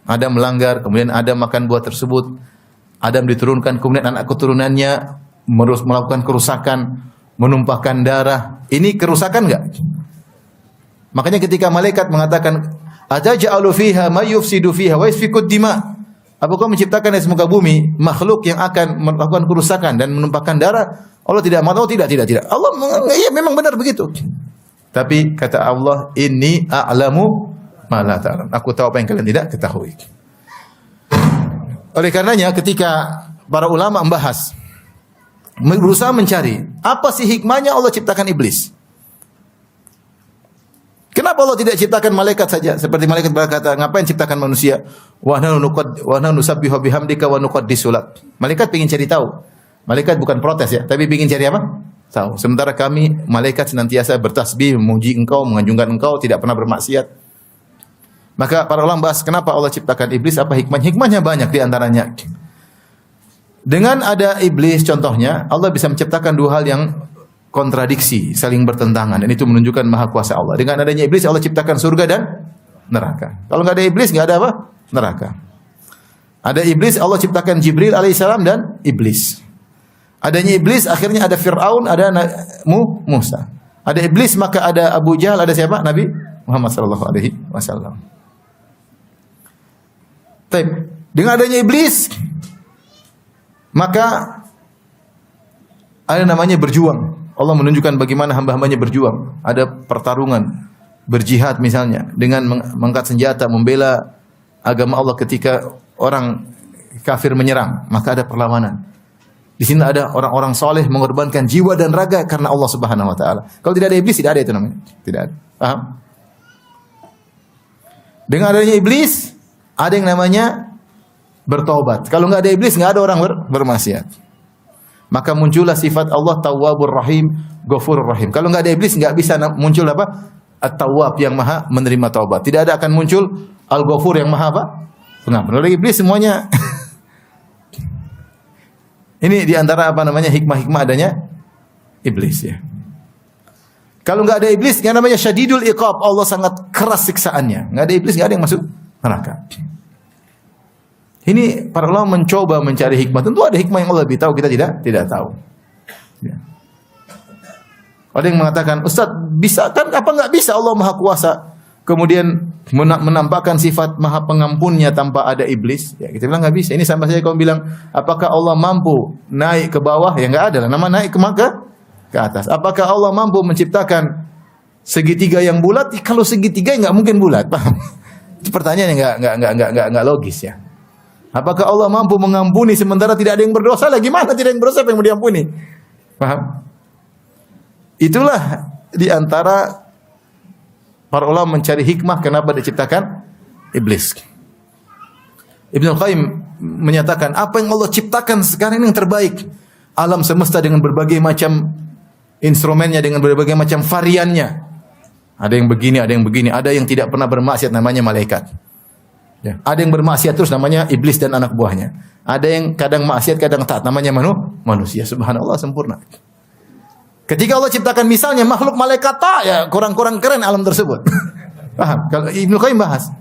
Adam melanggar, kemudian Adam makan buah tersebut. Adam diturunkan, kemudian anak keturunannya melakukan kerusakan, menumpahkan darah. Ini kerusakan enggak? Makanya ketika malaikat mengatakan, "Ataj'alu fiha may yufsidu fiha wa yasfiku dima." Apakah menciptakan di muka bumi makhluk yang akan melakukan kerusakan dan menumpahkan darah? Allah tidak mau, tidak. Allah ya memang benar begitu. Tapi kata Allah, "Inni a'lamu ma la ta'lam." Aku tahu apa yang kalian tidak ketahui. Oleh karenanya ketika para ulama membahas, berusaha mencari apa sih hikmahnya Allah ciptakan iblis? Kenapa Allah tidak ciptakan malaikat saja? Seperti malaikat berkata, ngapain ciptakan manusia? Wa nahnu nusabbihu bihamdika wa nuqaddisu lak. Malaikat ingin cari tahu. Malaikat bukan protes ya, tapi ingin cari apa? Tahu. Sementara kami malaikat senantiasa bertasbih, memuji Engkau, menganjungkan Engkau, tidak pernah bermaksiat. Maka para ulama bahas kenapa Allah ciptakan iblis, apa hikmahnya? Hikmahnya banyak di antaranya. Dengan ada iblis contohnya, Allah bisa menciptakan dua hal yang kontradiksi, saling bertentangan, dan itu menunjukkan maha kuasa Allah. Dengan adanya iblis Allah ciptakan surga dan neraka. Kalau nggak ada iblis nggak ada apa? Neraka. Ada iblis Allah ciptakan Jibril alaihissalam dan iblis. Adanya iblis akhirnya ada Fir'aun, ada Musa. Ada iblis maka ada Abu Jahal, ada siapa? Nabi Muhammad sallallahu alaihi wasallam. Dengan adanya iblis, maka ada namanya berjuang. Allah menunjukkan bagaimana hamba-hambanya berjuang. Ada pertarungan, berjihad misalnya, dengan mengangkat senjata, membela agama Allah ketika orang kafir menyerang. Maka ada perlawanan. Di sini ada orang-orang soleh mengorbankan jiwa dan raga karena Allah Subhanahu Wa Taala. Kalau tidak ada iblis, tidak ada itu namanya. Tidak ada. Paham? Dengan adanya iblis, ada yang namanya bertobat. Kalau nggak ada iblis, nggak ada orang bermaksiat. Maka muncullah sifat Allah Tawwabur Rahim, Ghafurur Rahim. Kalau nggak ada iblis, nggak bisa muncul apa? At-Tawwab yang maha menerima taubat. Tidak ada akan muncul Al-Ghafur yang maha apa? Pengampun. Oleh iblis semuanya. Ini diantara apa namanya hikmah-hikmah adanya iblis ya. Kalau nggak ada iblis, yang namanya syadidul iqab, Allah sangat keras siksaannya. Nggak ada iblis, nggak ada yang masuk neraka. Ini para ulama mencoba mencari hikmah. Tentu ada hikmah yang Allah lebih tahu, kita tidak tahu. Ya. Ada yang mengatakan, Ustaz, bisa kan? Apa nggak bisa Allah Maha Kuasa? Kemudian menampakkan sifat Maha Pengampunnya tanpa ada iblis. Ya, kita bilang nggak bisa. Ini sama saja kamu bilang, apakah Allah mampu naik ke bawah? Ya nggak ada. Nama naik ke atas. Apakah Allah mampu menciptakan segitiga yang bulat? Kalau segitiga nggak mungkin bulat, paham? Itu pertanyaan yang nggak logis ya. Apakah Allah mampu mengampuni sementara tidak ada yang berdosa? Lagi mana tidak ada yang berdosa yang mau diampuni? Paham? Itulah di antara para ulama mencari hikmah kenapa diciptakan iblis. Ibnu Qayyim menyatakan apa yang Allah ciptakan sekarang ini yang terbaik. Alam semesta dengan berbagai macam instrumennya, dengan berbagai macam variannya. Ada yang begini, ada yang begini, ada yang tidak pernah bermaksiat namanya malaikat. Ya. Ada yang bermaksiat terus namanya iblis dan anak buahnya. Ada yang kadang maksiat, kadang taat namanya manusia. Subhanallah, sempurna. Ketika Allah ciptakan misalnya makhluk malaikat ya kurang-kurang keren alam tersebut. Paham? Kalau Ibnu Qayyim bahas.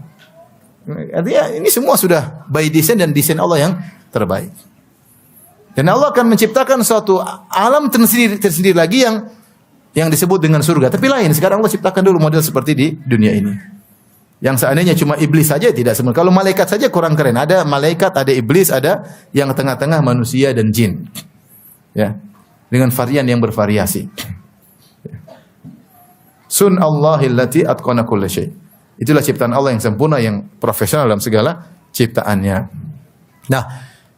Artinya ini semua sudah by design dan desain Allah yang terbaik. Dan Allah akan menciptakan suatu alam tersendiri lagi yang disebut dengan surga. Tapi lain, sekarang Allah ciptakan dulu model seperti di dunia ini. Yang seandainya cuma iblis saja tidak sempurna. Kalau malaikat saja kurang keren. Ada malaikat, ada iblis, ada yang tengah-tengah manusia dan jin. Ya. Dengan varian yang bervariasi. Sun Allahillati atqana kulla syai'. Itulah ciptaan Allah yang sempurna, yang profesional dalam segala ciptaannya. Nah,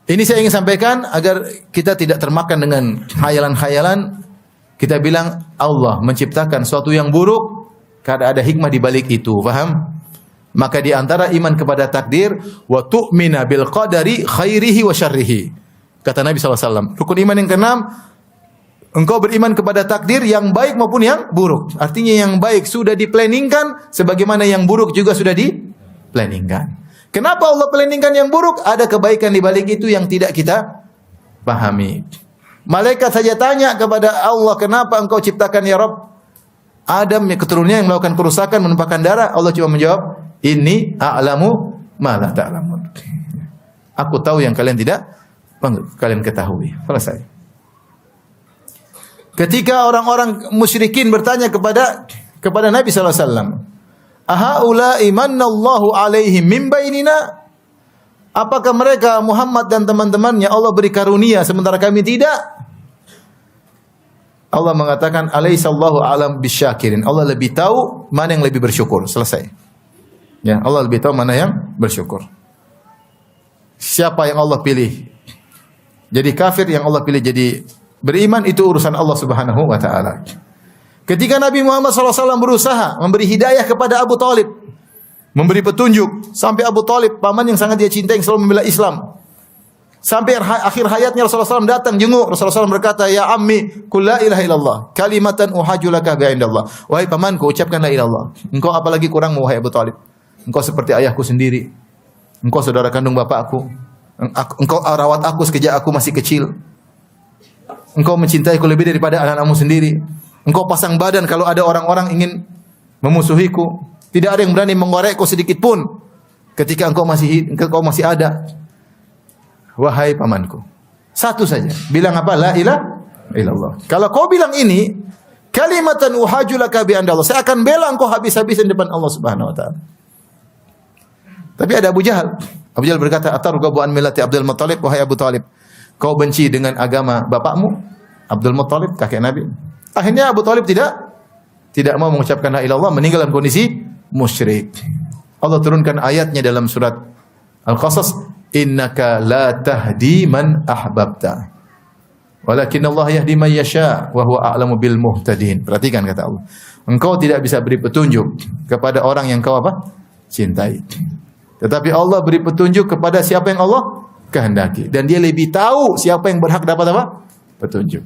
ini saya ingin sampaikan agar kita tidak termakan dengan khayalan-khayalan. Kita bilang Allah menciptakan sesuatu yang buruk karena ada hikmah di balik itu. Paham? Maka di antara iman kepada takdir, wa tu'mina bil qadari khairihi wa syarrihi. Kata Nabi SAW. Rukun iman yang keenam, engkau beriman kepada takdir yang baik maupun yang buruk. Artinya yang baik sudah diplanningkan, sebagaimana yang buruk juga sudah diplanningkan. Kenapa Allah planningkan yang buruk? Ada kebaikan di balik itu yang tidak kita pahami. Malaikat saja tanya kepada Allah, kenapa engkau ciptakan ya Rabb Adam keturunannya yang melakukan kerusakan, menumpahkan darah? Allah cuma menjawab, inni a'lamu ma la ta'lamun. Aku tahu yang kalian tidak kalian ketahui. Selesai. Ketika orang-orang musyrikin bertanya kepada Nabi sallallahu alaihi wasallam, ahaula imanallahu alaihim min bainina? Apakah mereka Muhammad dan teman-temannya Allah beri karunia sementara kami tidak? Allah mengatakan alaihissallahu alam bisyakirin. Allah lebih tahu mana yang lebih bersyukur. Selesai. Ya, Allah lebih tahu mana yang bersyukur. Siapa yang Allah pilih jadi kafir, yang Allah pilih jadi beriman, itu urusan Allah Subhanahu wa taala. Ketika Nabi Muhammad SAW berusaha memberi hidayah kepada Abu Talib, memberi petunjuk, sampai Abu Talib, paman yang sangat dia cintai, yang selalu membela Islam. Sampai akhir hayatnya Rasulullah SAW datang jenguk. Rasulullah SAW berkata, ya ammi, qul la ilaha illallah, kalimatan uhajulaka bi'indallah. Wahai pamanku, ucapkan la ilaha illallah. Engkau apalagi kurang, wahai Abu Talib. Engkau seperti ayahku sendiri. Engkau saudara kandung bapakku. Engkau rawat aku sekejap aku masih kecil. Engkau mencintaiku lebih daripada anak-anakmu sendiri. Engkau pasang badan kalau ada orang-orang ingin memusuhiku. Tidak ada yang berani mengorekku sedikit pun ketika engkau masih ada. Wahai pamanku. Satu saja. Bilang apa? La ilaha illallah. Kalau kau bilang ini, kalimatan uhajulaka bi andallah. Saya akan bela engkau habis-habisan depan Allah Subhanahu wa taala. Tapi ada Abu Jahal. Abu Jahal berkata, "Atarghabu an millati Abdul Muttalib?" Wahai Abu Talib, kau benci dengan agama bapakmu Abdul Muttalib, kakek Nabi. Akhirnya Abu Talib tidak mau mengucapkan la ilaha illallah, meninggal dalam kondisi musyrik. Allah turunkan ayatnya dalam surat Al-Qasas, innaka la tahdi man ahbabta walakin Allah yahdi man yasha wa huwa a'lamu bil muhtadin. Perhatikan kata Allah, engkau tidak bisa beri petunjuk kepada orang yang kau cintai, tetapi Allah beri petunjuk kepada siapa yang Allah kehendaki, dan dia lebih tahu siapa yang berhak dapat petunjuk.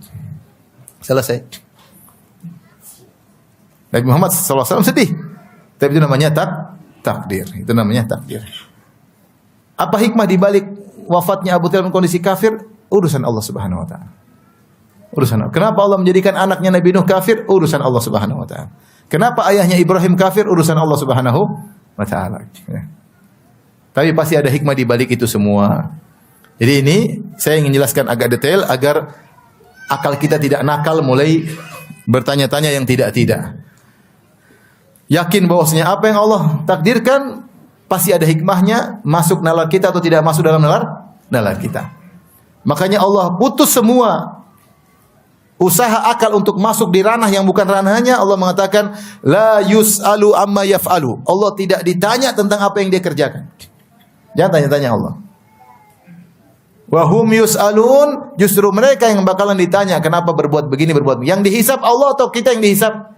Selesai. Nabi Muhammad SAW sedih, tapi itu namanya takdir. Itu namanya takdir. Apa hikmah di balik wafatnya Abu Talib dalam kondisi kafir? Urusan Allah Subhanahu wa taala. Urusan Allah. Kenapa Allah menjadikan anaknya Nabi Nuh kafir? Urusan Allah Subhanahu wa taala. Kenapa ayahnya Ibrahim kafir? Urusan Allah Subhanahu wa taala. Ya. Tapi pasti ada hikmah di balik itu semua. Jadi ini saya ingin jelaskan agak detail agar akal kita tidak nakal mulai bertanya-tanya yang tidak-tidak. Yakin bahwasanya apa yang Allah takdirkan pasti ada hikmahnya, masuk nalar kita atau tidak masuk dalam nalar kita. Makanya Allah putus semua usaha akal untuk masuk di ranah yang bukan ranahnya. Allah mengatakan la yus'alu amma yaf'alu. Allah tidak ditanya tentang apa yang dia kerjakan. Jangan tanya-tanya Allah. Wa hum yus'alun, justru mereka yang bakalan ditanya kenapa berbuat begini, berbuat begini. Yang dihisab Allah atau kita yang dihisab?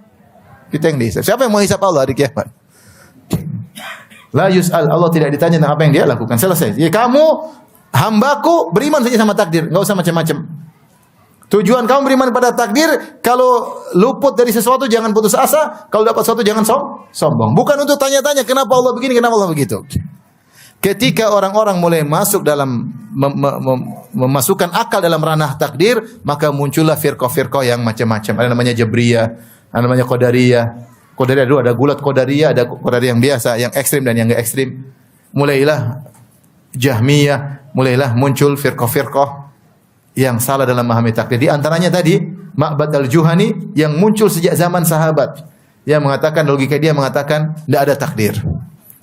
Kita yang dihisab. Siapa yang mau hisab Allah di kiamat? La yus'al, Allah tidak ditanya tentang apa yang dia lakukan. Selesai. Ya, kamu Hambaku beriman saja sama takdir, enggak usah macam-macam. Tujuan kamu beriman pada takdir, kalau luput dari sesuatu jangan putus asa, kalau dapat sesuatu jangan sombong. Bukan untuk tanya-tanya kenapa Allah begini, kenapa Allah begitu. Ketika orang-orang mulai masuk dalam memasukkan akal dalam ranah takdir, maka muncullah firqah-firqah yang macam-macam. Ada namanya Jabriyah, ada namanya Qadariyah. Qadariyah dulu ada gulat Qadariyah, ada Qadariyah yang biasa, yang ekstrim dan yang enggak ekstrim. Mulailah Jahmiyah, mulailah muncul firqah-firqah yang salah dalam memahami takdir. Di antaranya tadi Ma'bad al-Juhani yang muncul sejak zaman sahabat, yang mengatakan, logika dia mengatakan tidak ada takdir.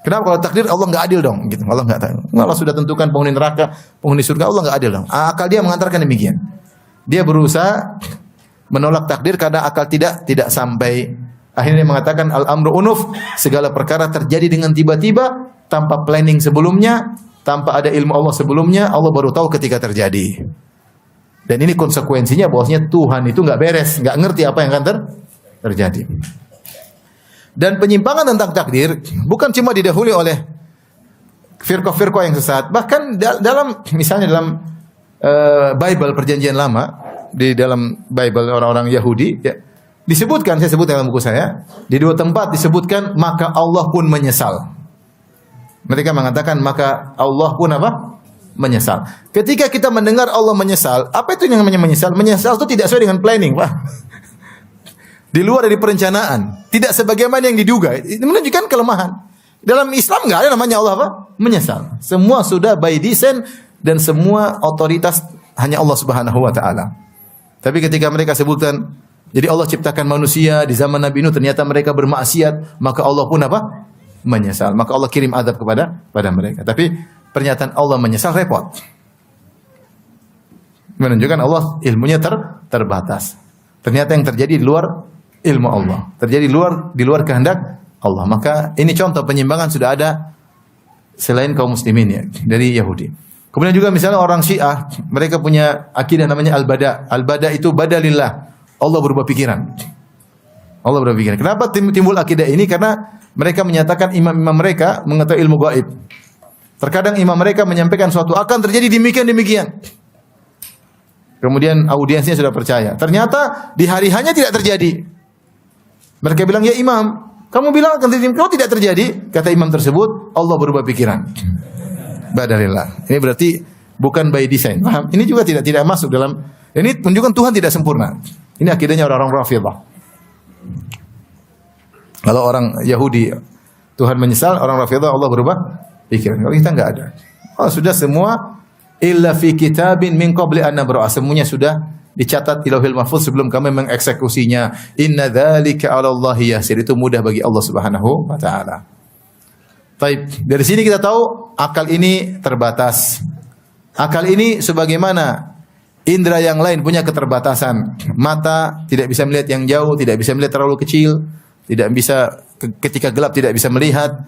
Kenapa kalau takdir Allah enggak adil dong? Gitu. Allah enggak tahu. Allah sudah tentukan penghuni neraka, penghuni surga, Allah enggak adil dong. Akal dia mengantarkan demikian. Dia berusaha menolak takdir karena akal tidak sampai. Akhirnya dia mengatakan al-amru unuf, segala perkara terjadi dengan tiba-tiba tanpa planning sebelumnya, tanpa ada ilmu Allah sebelumnya, Allah baru tahu ketika terjadi. Dan ini konsekuensinya bahwasanya Tuhan itu enggak beres, enggak ngerti apa yang akan terjadi. Dan penyimpangan tentang takdir bukan cuma didahului oleh firqah-firqah yang sesat, bahkan dalam misalnya dalam Bible Perjanjian Lama, di dalam Bible orang-orang Yahudi ya, disebutkan, saya sebut dalam buku saya, di 2 tempat disebutkan maka Allah pun menyesal. Mereka mengatakan maka Allah pun apa? Menyesal. Ketika kita mendengar Allah menyesal, apa itu yang namanya menyesal? Menyesal itu tidak sesuai dengan planning, Pak. Di luar dari perencanaan, tidak sebagaimana yang diduga. Itu menunjukkan kelemahan. Dalam Islam enggak ada namanya Allah apa? Menyesal. Semua sudah by design dan semua otoritas hanya Allah Subhanahu wa taala. Tapi ketika mereka sebutkan, jadi Allah ciptakan manusia di zaman Nabi Nuh, ternyata mereka bermaksiat, maka Allah pun apa? Menyesal. Maka Allah kirim azab kepada mereka. Tapi pernyataan Allah menyesal repot. Menunjukkan Allah ilmunya terbatas. Ternyata yang terjadi di luar ilmu Allah, terjadi di luar kehendak Allah. Maka ini contoh penyimpangan sudah ada selain kaum muslimin ya, dari Yahudi. Kemudian juga misalnya orang Syiah, mereka punya akidah namanya al-bada. Al-bada itu badalillah. Allah berubah pikiran. Allah berubah pikiran. Kenapa timbul akidah ini? Karena mereka menyatakan imam-imam mereka mengetahui ilmu gaib. Terkadang imam mereka menyampaikan suatu akan terjadi demikian. Kemudian audiensnya sudah percaya. Ternyata di hari hanya tidak terjadi. Mereka bilang, ya imam, kamu bilang akan terjadi, kalau tidak terjadi, kata imam tersebut, Allah berubah pikiran. Badalillah. Ini berarti bukan by design. Paham? Ini juga tidak masuk dalam. Ini menunjukkan Tuhan tidak sempurna. Ini akidahnya orang-orang Rafidhah. Kalau orang Yahudi Tuhan menyesal, orang Rafidhah Allah berubah pikiran. Kalau kita enggak ada. Oh, sudah semua illa fi kitabin min qabli an nabra'a. Semuanya sudah dicatat di Lauhil Mahfuz sebelum kami mengeksekusinya. Inna dzalika 'ala Allahi yasir. Itu mudah bagi Allah Subhanahu wa taala. Baik, dari sini kita tahu akal ini terbatas. Akal ini sebagaimana indera yang lain punya keterbatasan. Mata tidak bisa melihat yang jauh, tidak bisa melihat terlalu kecil, tidak bisa ketika gelap tidak bisa melihat.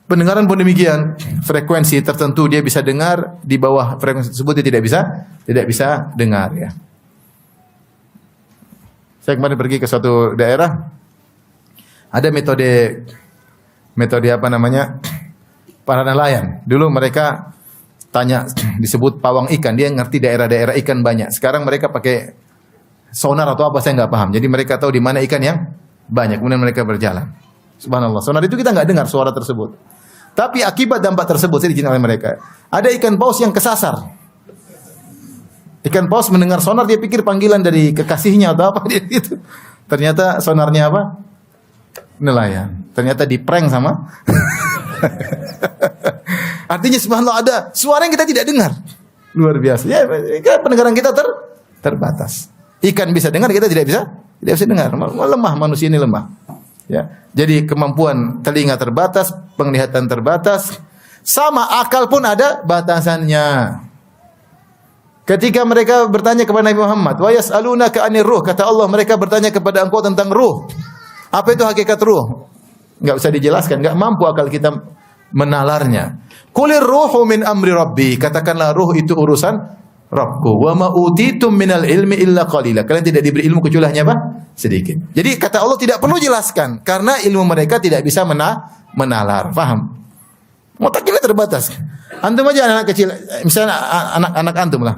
Pendengaran pun demikian, frekuensi tertentu dia bisa dengar, di bawah frekuensi tersebut dia tidak bisa dengar ya. Saya kemarin pergi ke suatu daerah, ada metode apa namanya? Para nelayan. Dulu mereka tanya, disebut pawang ikan, dia ngerti daerah-daerah ikan banyak. Sekarang mereka pakai sonar atau apa saya nggak paham. Jadi mereka tahu di mana ikan yang banyak, kemudian mereka berjalan. Subhanallah. Sonar itu kita nggak dengar suara tersebut. Tapi akibat dampak tersebut saya diizin oleh mereka. Ada ikan paus yang kesasar. Ikan paus mendengar sonar dia pikir panggilan dari kekasihnya atau apa dia gitu. Ternyata sonarnya apa? Nelayan. Ternyata diprank sama. Artinya subhanallah ada suara yang kita tidak dengar. Luar biasa. Ya, pendengaran kita terbatas. Ikan bisa dengar, kita tidak bisa dengar. Lemah, manusia ini lemah. Ya. Jadi kemampuan telinga terbatas, penglihatan terbatas, sama akal pun ada batasannya. Ketika mereka bertanya kepada Nabi Muhammad, "Wa yas'alunaka 'anir ruh," kata Allah, mereka bertanya kepada engkau tentang ruh. Apa itu hakikat ruh? Enggak usah dijelaskan, enggak mampu akal kita menalarnya. Qulir ruhu min amri rabbi, katakanlah ruh itu urusan Rabbku. Wa ma utitum minal ilmi illa qalila. Kalian tidak diberi ilmu kecuali hanya apa? Sedikit. Jadi kata Allah tidak perlu jelaskan karena ilmu mereka tidak bisa menalar. Paham? Otak kita terbatas. Antum aja anak kecil, misalnya anak antum lah.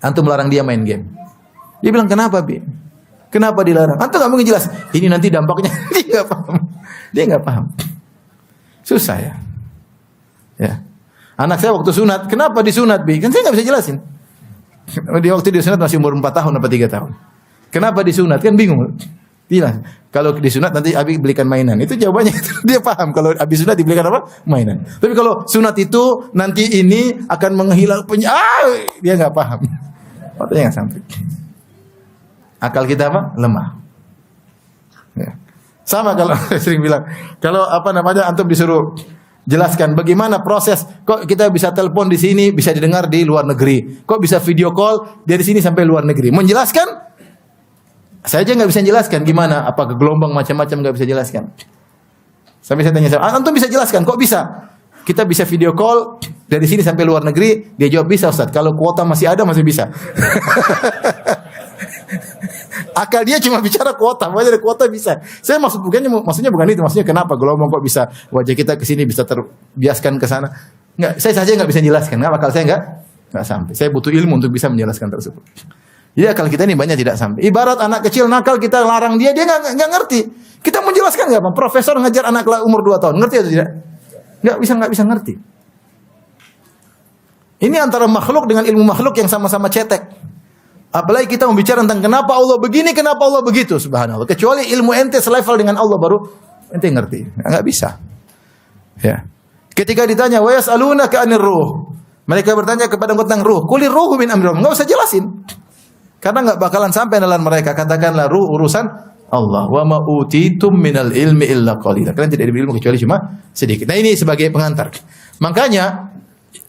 Antum melarang dia main game. Dia bilang, "Kenapa, Bi? Kenapa dilarang?" Antum enggak mungkin jelas. Ini nanti dampaknya dia enggak paham. Dia enggak paham. Susah ya. Ya. Anak saya waktu sunat, kenapa disunat, Bi? Kan saya enggak bisa jelasin. Di waktu disunat masih umur 4 tahun atau 3 tahun. Kenapa disunat? Kan bingung. Tidak. Kalau disunat nanti Abi belikan mainan. Itu jawabannya. Dia paham kalau Abi sunat dibelikan apa? Mainan. Tapi kalau sunat itu nanti ini akan menghilang dia enggak paham. Waktunya enggak sampai. Akal kita apa? Lemah. Ya. Sama kalau sering bilang, kalau antum disuruh jelaskan bagaimana proses kok kita bisa telepon di sini, bisa didengar di luar negeri. Kok bisa video call dari sini sampai luar negeri. Menjelaskan saya aja nggak bisa jelaskan gimana, apa ke gelombang macam-macam nggak bisa jelaskan. Sampai saya tanya, antum bisa jelaskan kok bisa? Kita bisa video call dari sini sampai luar negeri. Dia jawab bisa, Ustaz. Kalau kuota masih ada masih bisa. Akal dia cuma bicara kuota, ada kuota bisa. Saya maksudnya bukan itu. Maksudnya kenapa gelombang kok bisa wajah kita ke sini bisa terbiaskan ke sana? Enggak, saya saja enggak bisa jelaskan. Enggak, akal saya enggak sampai. Saya butuh ilmu untuk bisa menjelaskan tersebut. Jadi akal kita ini banyak tidak sampai. Ibarat anak kecil nakal kita larang dia enggak ngerti. Kita menjelaskan enggak, Pak? Profesor ngajar anak umur 2 tahun, ngerti atau tidak? Enggak bisa ngerti. Ini antara makhluk dengan ilmu makhluk yang sama-sama cetek. Apalagi kita membicara tentang kenapa Allah begini, kenapa Allah begitu, subhanallah. Kecuali ilmu ente selevel dengan Allah baru ente ngerti. Enggak bisa. Ya. Ketika ditanya, "Wa yas'alunaka 'anir ruh." Mereka bertanya kepada tentang ruh. Qulir ruhu min amri. Enggak usah jelasin. Karena enggak bakalan sampai dalam mereka. Katakanlah ruh urusan Allah. Wa ma utitum minal ilmi illa qalila. Kalian tidak diberi ilmu kecuali cuma sedikit. Nah, ini sebagai pengantar. Makanya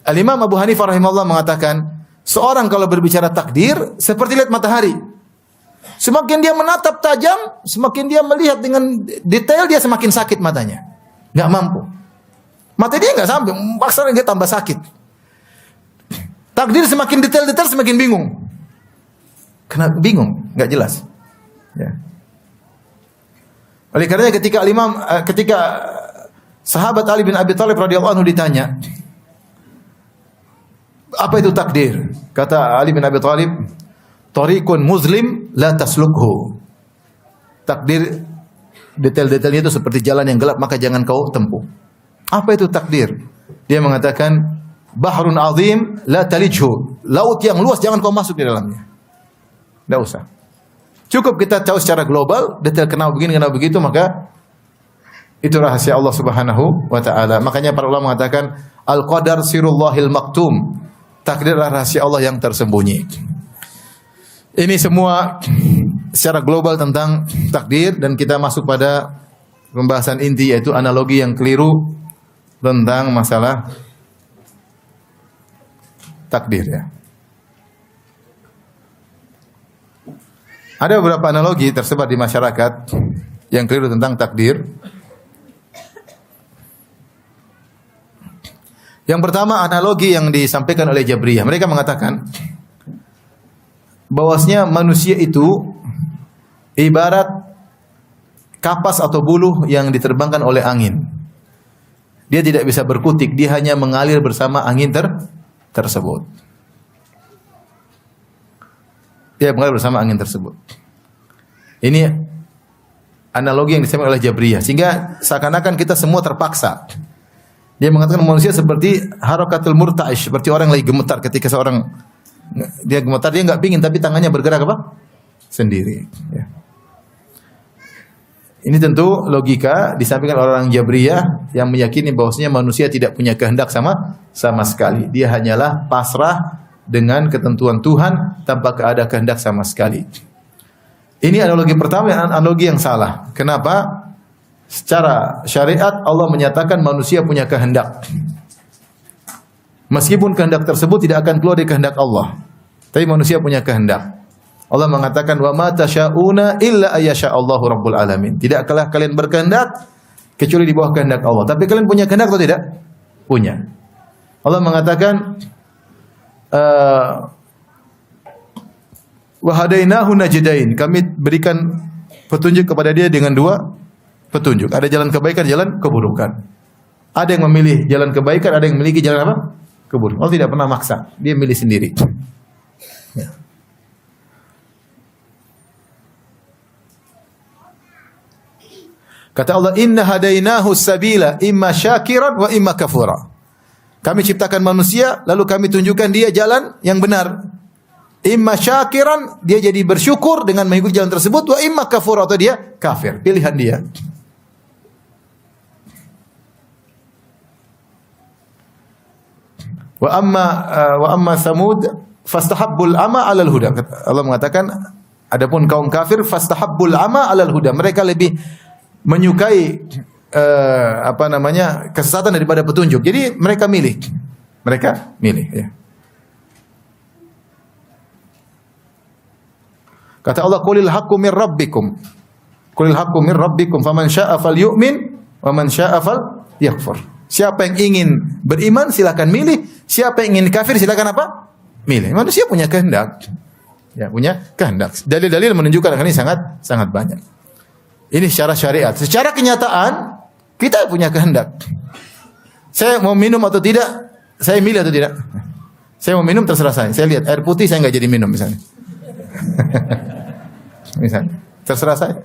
Al-Imam Abu Hanifah rahimahullah mengatakan, seorang kalau berbicara takdir seperti lihat matahari. Semakin dia menatap tajam, semakin dia melihat dengan detail, dia semakin sakit matanya. Enggak mampu. Mata dia enggak sampai, paksa dia tambah sakit. Takdir semakin detail-detail semakin bingung. Kenapa bingung? Enggak jelas. Ya. Oleh karenanya ketika sahabat Ali bin Abi Thalib radhiyallahu anhu ditanya, apa itu takdir? Kata Ali bin Abi Thalib, "Tariqun muzlim la taslukhu." Takdir detail-detailnya itu seperti jalan yang gelap, maka jangan kau tempuh. Apa itu takdir? Dia mengatakan, "Bahrun azim la talijhu." Laut yang luas jangan kau masuk di dalamnya. Enggak usah. Cukup kita tahu secara global, detail kenapa begini, kenapa begitu, maka itu rahasia Allah Subhanahu wa taala. Makanya para ulama mengatakan, "Al-qadar sirullahil maktum." Takdir adalah rahasia Allah yang tersembunyi. Ini semua secara global tentang takdir, dan kita masuk pada pembahasan inti, yaitu analogi yang keliru tentang masalah takdir ya. Ada beberapa analogi tersebar di masyarakat yang keliru tentang takdir. Yang pertama, analogi yang disampaikan oleh Jabriyah. Mereka mengatakan bahwasanya manusia itu ibarat kapas atau buluh yang diterbangkan oleh angin. Dia tidak bisa berkutik, dia hanya mengalir bersama angin tersebut. Dia mengalir bersama angin tersebut. Ini analogi yang disampaikan oleh Jabriyah, sehingga seakan-akan kita semua terpaksa. Dia mengatakan manusia seperti harakatul murta'ish, seperti orang yang lagi gemetar. Ketika seorang dia gemetar, dia enggak pingin, tapi tangannya bergerak apa? Sendiri. Ya. Ini tentu logika disampaikan oleh orang Jabriyah yang meyakini bahwasanya manusia tidak punya kehendak sama sekali. Dia hanyalah pasrah dengan ketentuan Tuhan tanpa ada kehendak sama sekali. Ini analogi pertama, analogi yang salah. Kenapa? Secara syariat Allah menyatakan manusia punya kehendak. Meskipun kehendak tersebut tidak akan keluar dari kehendak Allah, tapi manusia punya kehendak. Allah mengatakan, "Wa ma tasyauna illa ayyasha Allahu rabbul alamin." Tidaklah kalian berkehendak kecuali di bawah kehendak Allah. Tapi kalian punya kehendak atau tidak? Punya. Allah mengatakan, "Wa hadainahu najdain." Kami berikan petunjuk kepada dia dengan 2 petunjuk. Ada jalan kebaikan, jalan keburukan. Ada yang memilih jalan kebaikan, ada yang memiliki jalan apa? Keburu. Allah tidak pernah maksa, dia milih sendiri. Ya. Kata Allah, inna hadainahu sabila imma syakiran wa imma kafura. Kami ciptakan manusia, lalu kami tunjukkan dia jalan yang benar. Imma syakiran, dia jadi bersyukur dengan mengikuti jalan tersebut, wa imma kafura, atau dia kafir. Pilihan dia. Wa amma Samud fastahabbul ama 'alal huda. Allah mengatakan, adapun kaum kafir fastahabbul ama 'alal huda. Mereka lebih menyukai kesesatan daripada petunjuk. Jadi mereka milih. Ya. Kata Allah, qulil haqqu mir rabbikum. Qulil haqqu mir rabbikum faman syaa'a falyu'min wa man syaa'a falyakfur. Siapa yang ingin beriman silakan milih, siapa yang ingin kafir silakan apa? Milih. Manusia punya kehendak. Ya, punya kehendak. Dalil-dalil menunjukkan ini sangat banyak. Ini secara syariat. Secara kenyataan, kita punya kehendak. Saya mau minum atau tidak, saya milih atau tidak. Saya mau minum terserah saya. Saya lihat air putih, saya nggak jadi minum misalnya. Misalnya, terserah saya.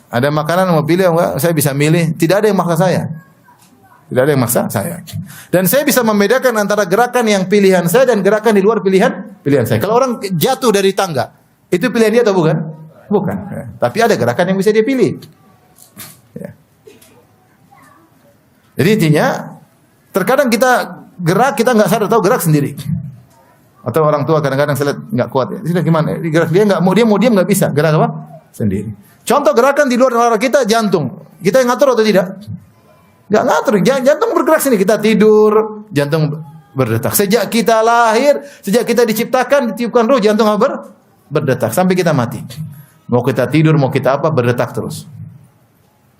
Ada makanan mau pilih enggak, saya bisa milih. Tidak ada yang maksa saya. Tidak ada yang maksa saya. Dan saya bisa membedakan antara gerakan yang pilihan saya dan gerakan di luar pilihan saya. Kalau orang jatuh dari tangga, itu pilihan dia atau bukan? Bukan. Ya. Tapi ada gerakan yang bisa dia pilih. Ya. Jadi intinya, terkadang kita gerak, kita nggak sadar tahu gerak sendiri. Atau orang tua kadang-kadang saya lihat nggak kuat. Sudah gimana? Gerak dia nggak mau diam nggak bisa. Gerak apa? Sendiri. Contoh gerakan di luar nalar kita, jantung. Kita yang ngatur atau tidak? Nggak ngatur. Jantung bergerak sini. Kita tidur, jantung berdetak. Sejak kita lahir, sejak kita diciptakan, ditiupkan ruh, jantung berdetak sampai kita mati. Mau kita tidur, mau kita apa, berdetak terus.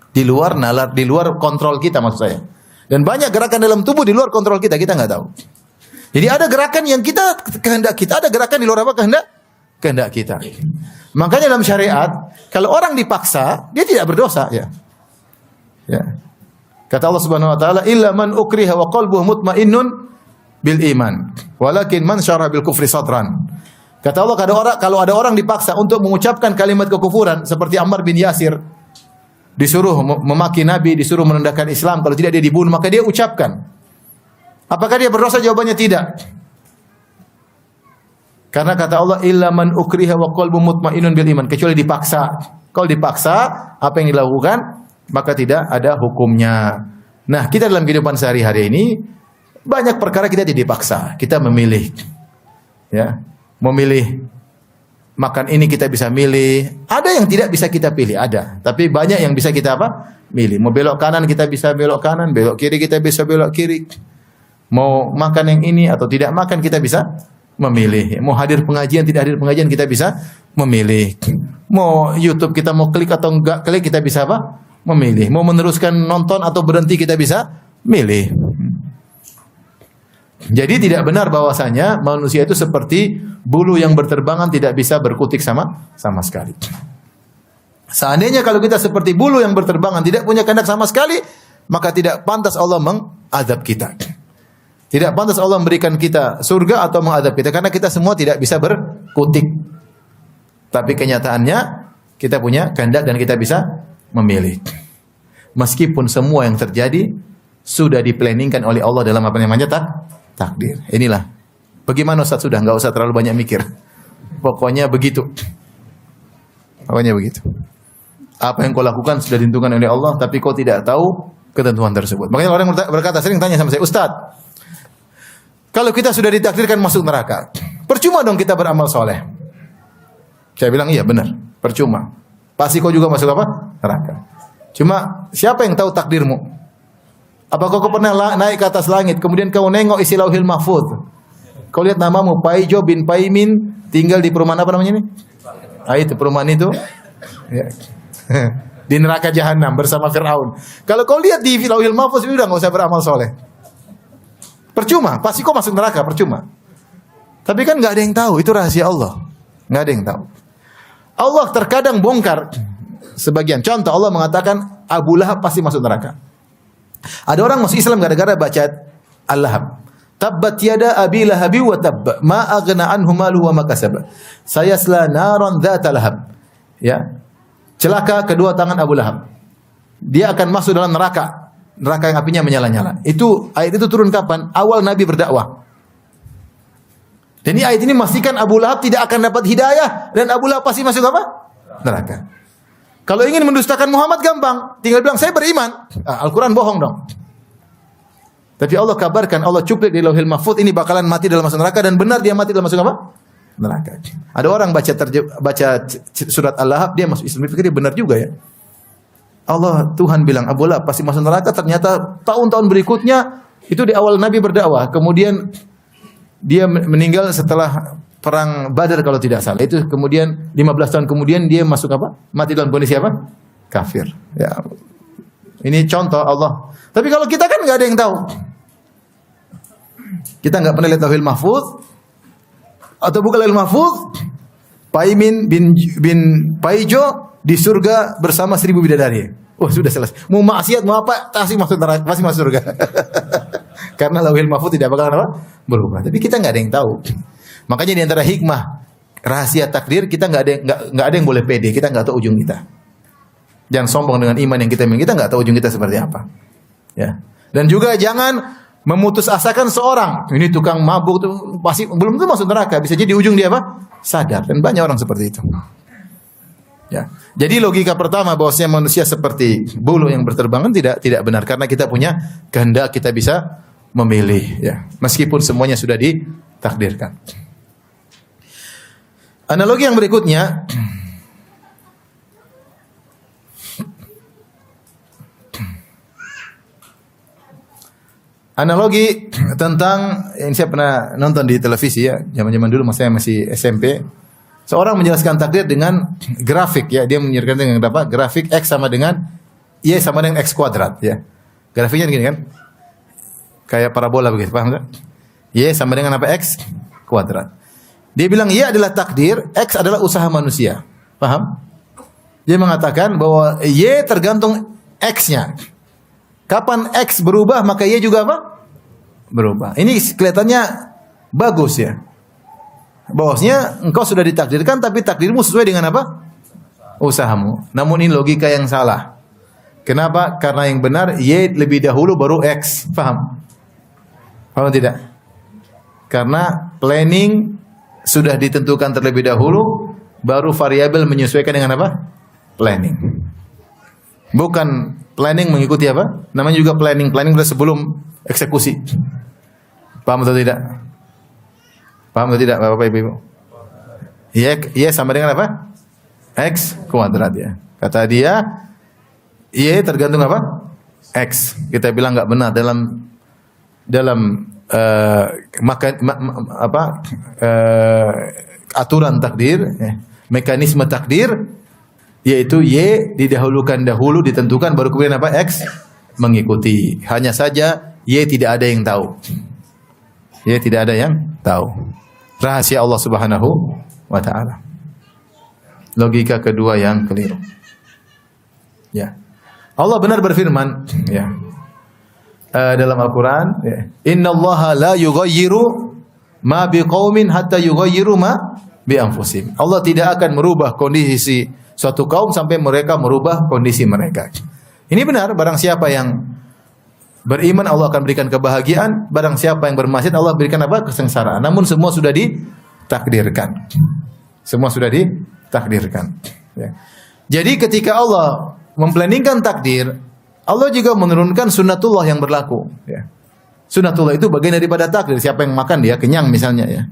Di luar nalar, di luar kontrol kita maksud saya. Dan banyak gerakan dalam tubuh di luar kontrol kita nggak tahu. Jadi ada gerakan yang kita kehendak kita, ada gerakan di luar apa kehendak kita. Makanya dalam syariat, kalau orang dipaksa, dia tidak berdosa, ya. Ya. Kata Allah Subhanahu wa taala, "Illa man ukriha wa qalbuhu mutmainnun bil iman, walakin man syaraha bil kufri sadran." Kata Allah, kalau ada orang dipaksa untuk mengucapkan kalimat kekufuran seperti Ammar bin Yasir, disuruh memaki Nabi, disuruh merendahkan Islam, kalau tidak dia dibunuh, maka dia ucapkan. Apakah dia berdosa? Jawabannya tidak. Karena kata Allah, illa man ukriha wa qalbu mutmainnun bil iman, kecuali dipaksa. Kalau dipaksa, apa yang dilakukan, maka tidak ada hukumnya. Nah, kita dalam kehidupan sehari-hari ini banyak perkara kita tidak dipaksa, kita memilih. Ya. Memilih makan ini kita bisa milih. Ada yang tidak bisa kita pilih, ada. Tapi banyak yang bisa kita apa? Milih. Mau belok kanan kita bisa belok kanan, belok kiri kita bisa belok kiri. Mau makan yang ini atau tidak makan kita bisa memilih. Mau hadir pengajian, tidak hadir pengajian kita bisa memilih. Mau YouTube kita mau klik atau enggak klik kita bisa apa? Memilih. Mau meneruskan nonton atau berhenti kita bisa milih. Jadi tidak benar bahwasanya manusia itu seperti bulu yang berterbangan tidak bisa berkutik sama sekali. Seandainya kalau kita seperti bulu yang berterbangan tidak punya kehendak sama sekali, maka tidak pantas Allah mengazab kita. Tidak pantas Allah memberikan kita surga atau mengadab kita karena kita semua tidak bisa berkutik. Tapi kenyataannya kita punya kehendak dan kita bisa memilih. Meskipun semua yang terjadi sudah diplanningkan oleh Allah dalam apa namanya takdir. Inilah. Bagaimana Ustaz? Sudah enggak usah terlalu banyak mikir. Pokoknya begitu. Pokoknya begitu. Apa yang kau lakukan sudah ditentukan oleh Allah, tapi kau tidak tahu ketentuan tersebut. Makanya orang berkata sering tanya sama saya, Ustaz, kalau kita sudah ditakdirkan masuk neraka, percuma dong kita beramal soleh. Saya bilang iya benar, percuma. Pasti kau juga masuk apa? Neraka. Cuma siapa yang tahu takdirmu? Apakah kau pernah naik ke atas langit, kemudian kau nengok isi Lauhil Mahfuz? Kau lihat namamu Paijo bin Paimin tinggal di perumahan apa namanya ini? Itu perumahan itu. Ya. Di neraka jahanam bersama Fir'aun. Kalau kau lihat di Lauhil Mahfuz udah enggak usah beramal soleh. Percuma, pasti kau masuk neraka, percuma. Tapi kan enggak ada yang tahu, itu rahasia Allah. Enggak ada yang tahu. Allah terkadang bongkar sebagian. Contoh Allah mengatakan Abu Lahab pasti masuk neraka. Ada orang masuk Islam gara-gara baca Al-Lahab. Tabbat yada abi lahabi wa tabb, ma aghna anhu maluhu wa ma kasab. Sayasla naran dzata lahab. Ya. Celaka kedua tangan Abu Lahab. Dia akan masuk dalam neraka, neraka yang apinya menyala-nyala. Itu ayat itu turun kapan? Awal Nabi berdakwah. Dan ini ayat ini memastikan Abu Lahab tidak akan dapat hidayah dan Abu Lahab pasti masuk apa? Neraka. Kalau ingin mendustakan Muhammad gampang, tinggal bilang saya beriman. Al-Quran bohong dong. Tapi Allah kabarkan, Allah cuplik di Lauhil Mahfuz ini bakalan mati dalam masuk neraka dan benar dia mati dalam masuk apa? Neraka. Ada orang baca surat Al-Lahab dia masuk Islam, pikir dia benar juga ya. Allah Tuhan bilang Abu Lahab pasti masuk neraka, ternyata tahun-tahun berikutnya itu di awal Nabi berdakwah, kemudian dia meninggal setelah perang Badar kalau tidak salah. Itu kemudian 15 tahun kemudian dia masuk apa? Mati dalam kondisi apa? Kafir. Ya. Ini contoh Allah. Tapi kalau kita kan nggak ada yang tahu. Kita nggak pernah lihat Lauhil Mahfuz atau buka Lauhil Mahfuz. Paimin bin Paijo di surga bersama 1000 bidadari. Oh sudah selesai. Mau maksiat mau apa pasti masuk neraka, pasti masuk surga. Karena Lauhil Mahfuz tidak bakalan apa? Berubah. Tapi kita nggak ada yang tahu. Makanya di antara hikmah rahasia takdir kita nggak ada yang boleh pede. Kita nggak tahu ujung kita. Jangan sombong dengan iman yang kita miliki. Kita nggak tahu ujung kita seperti apa. Ya. Dan juga jangan memutus asakan seorang. Ini tukang mabuk tuh pasti belum tentu masuk neraka. Bisa jadi di ujung dia apa? Sadar. Dan banyak orang seperti itu. Ya. Jadi logika pertama bahwasanya manusia seperti bulu yang berterbangan tidak benar karena kita punya kehendak, kita bisa memilih ya. Meskipun semuanya sudah ditakdirkan. Analogi yang berikutnya analogi tentang yang saya pernah nonton di televisi ya, zaman-zaman dulu saya masih SMP. Seorang menjelaskan takdir dengan grafik ya, dia menjelaskan dengan apa? Grafik X sama dengan Y sama dengan X kuadrat ya. Grafiknya gini kan? Kayak parabola begitu, paham enggak? Y sama dengan apa? X kuadrat. Dia bilang Y adalah takdir, X adalah usaha manusia. Paham? Dia mengatakan bahwa Y tergantung X-nya. Kapan X berubah maka Y juga apa? Berubah. Ini kelihatannya bagus ya. Bahwasanya engkau sudah ditakdirkan tapi takdirmu sesuai dengan apa? Usahamu. Namun ini logika yang salah. Kenapa? Karena yang benar Y lebih dahulu baru X. Paham? Paham tidak? Karena planning sudah ditentukan terlebih dahulu baru variabel menyesuaikan dengan apa? Planning. Bukan planning mengikuti apa? Namanya juga planning. Planning sudah sebelum eksekusi. Paham atau tidak? Paham atau tidak Bapak Ibu? Y sama dengan apa? X kuadrat ya. Kata dia Y tergantung apa? X. Kita bilang enggak benar dalam aturan takdir, mekanisme takdir yaitu Y didahulukan dahulu ditentukan baru kemudian apa? X mengikuti. Hanya saja Y tidak ada yang tahu. Y tidak ada yang tahu. Rahasia Allah Subhanahu wa taala. Logika kedua yang keliru. Ya. Allah benar berfirman ya. Dalam Al-Qur'an ya. Innallaha la yughayyiru ma biqaumin hatta yughayyiru ma bi anfusihim. Allah tidak akan merubah kondisi suatu kaum sampai mereka merubah kondisi mereka. Ini benar, barang siapa yang beriman Allah akan berikan kebahagiaan, barang siapa yang bermaksiat Allah berikan apa? Kesengsaraan. Namun semua sudah ditakdirkan. Semua sudah ditakdirkan. Ya. Jadi ketika Allah memplanningkan takdir, Allah juga menurunkan sunnatullah yang berlaku. Ya. Sunnatullah itu bagian daripada takdir. Siapa yang makan dia kenyang misalnya ya.